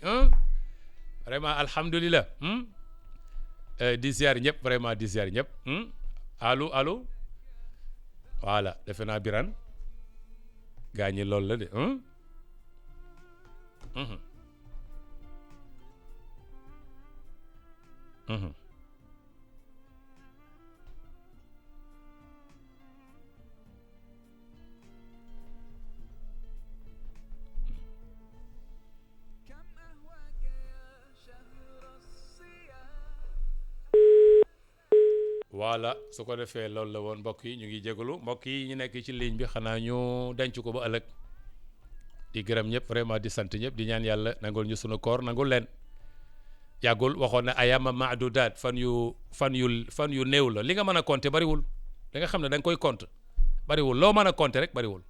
vraiment alhamdulilah di ziar ñëpp vraiment di ziar ñëpp allo voilà defe naa Birane gaa ñi loolu la de voilà su ko defee loolu la woon mbokk yi ñu ngi jégalu mbokk yi ñu nekk ci ligne bi xanaa ñu denc ko ba ëllëg di gërëm ñëpp vraiment di sant ñëpp di ñaan yàlla nangul ñu sunu koor nangul leen yàggul waxoon na ayama maadudaat fan yu néew la li nga mën a compter bariwul da nga xam ne da nga koy compter bariwul loo mën a compter rek bariwul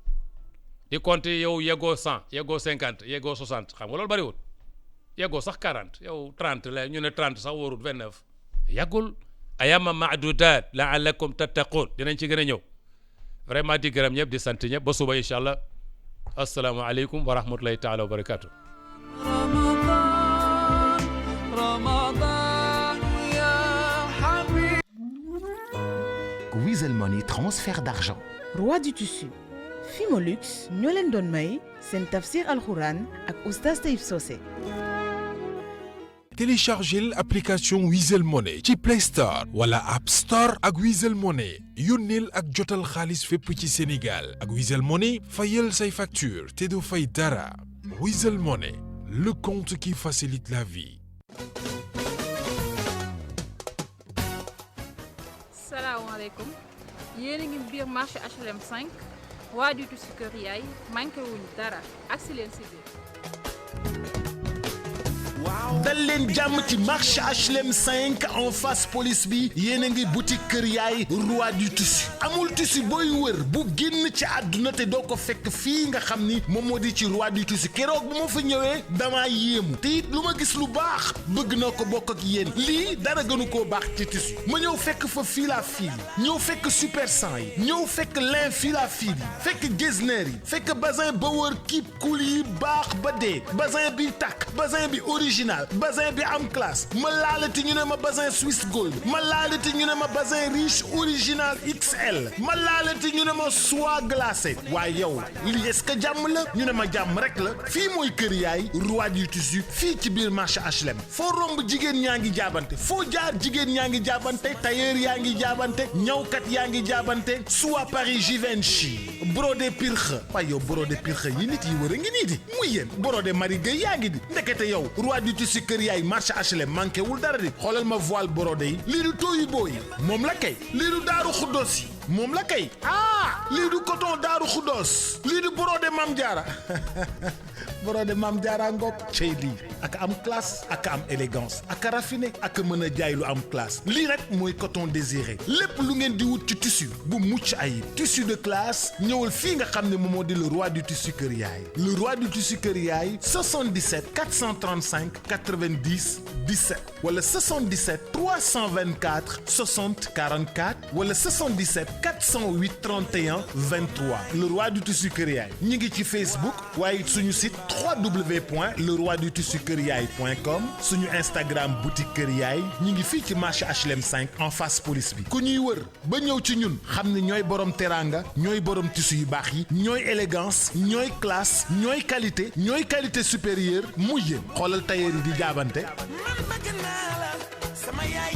di compter yow yeggoo 100 yeggoo 50 yeggoo 60 xam nga loolu bariwul yeggoo sax 40 yow 30 la ñu ne 30 sax wóorul 29 yàggul ayama maadudaat laallakum tattaqun dinañ ci gën a ñëw vraiment di gërëm ñëpp di sant ñëpp ba suba incha allah asalaamaaleykum wa rahmatulahi taala wa barakatu Wizall Money transfert d'argent. Roi du tissu Fimolux ñoo leen doon may seen tafsir alxuraan ak oustaz Taïb Socé. téléchargez l'application Wizall Money ci Play Store wala App Store ak Wizall Money yónneel ak jotal xaalis fépp ci Sénégal ak Wizall Money fayal say facture te doo fay dara. Wizall Money, le compte qui facilite la vie. salaamaaleykum yéen a ngi biir marché HLM 5 waa du tissu kër yaay manqué wuñ dara agsi leen si biir. dal leen jàmm ci marché HLM 5 en face police bi yéen a ngi boutique kër yaay roi du tissu amul tissu booy wër bu génn ci àdduna te doo ko fekk fii nga xam ni moom moo di ci roi du tissu keroog bu ma fa ñëwee damaa yéemu te it lu ma gis lu baax bëgg na ko bokk ak yéen lii dara gënu koo baax ci tissu ma ñëw fekk fa fil à fil ñëw fekk super 100 yi ñëw fekk lin fil à fil yi fekk getzner yi fekk bazin ba wër kip kul yi baax ba dee bazin bi takk bazin bi original bazin bi am classe ma laalati ñu ne ma bazin Swiss Gold ma laalati ñu ne ma bazin riche original XL ma laalati ñu ne ma soie glacée waaye yow lii est-ce que jàmm la ñu ne ma jàmm rek la fii mooy kër yaay roi du tissu fii ci biir marché HLM foo romb jigéen ñaa ngi jaabante foo jaar jigéen ñaa ngi jaabante tailleur yaa ngi jaabante ñawkat yaa ngi jaabante soie Paris Givenchy brodé pirxe waaye yow brodé pirxe yi nit yi wër a ngi nii di muy yéen brodé Marie Gueye yaa ngi di ndekete yow roi du tissu kër yaay marché HLM manqué wul dara di xoolal ma voile brodé yi lii du tooyi booyi moom la kay lii du daaru xuddoos yi moom la kay lii du coton daaru xuddoos lii du brodé Mam Diara brodé Mam Diara ngoog cey lii ak am classe ak am élégance ak raffiné ak mën a jaay lu am classe lii rek mooy coton désiré lépp lu ngeen di wut ci tissu bu mucc ayib tissu de classe ñëwal fii nga xam ne moom moo di le roi du tissu kër yaay le roi du tissu kër yaay 77 435 90 17 wala 77 324 60 44 wala 77 408 31 23 le roi du tissu kër yaay ñi ngi ci Facebook waaye suñu site www.leroidutissukeryaay.com suñu Instagram boutique kër yaay ñi ngi fii ci marché HLM 5 en face police bi ku ñuy wër ba ñëw ci ñun xam ne ñooy borom teranga ñooy borom tissu yu baax yi ñooy élégance ñooy classe ñooy qualité supérieure muy yéen xoolal tailleur yi di jaabante sama yaay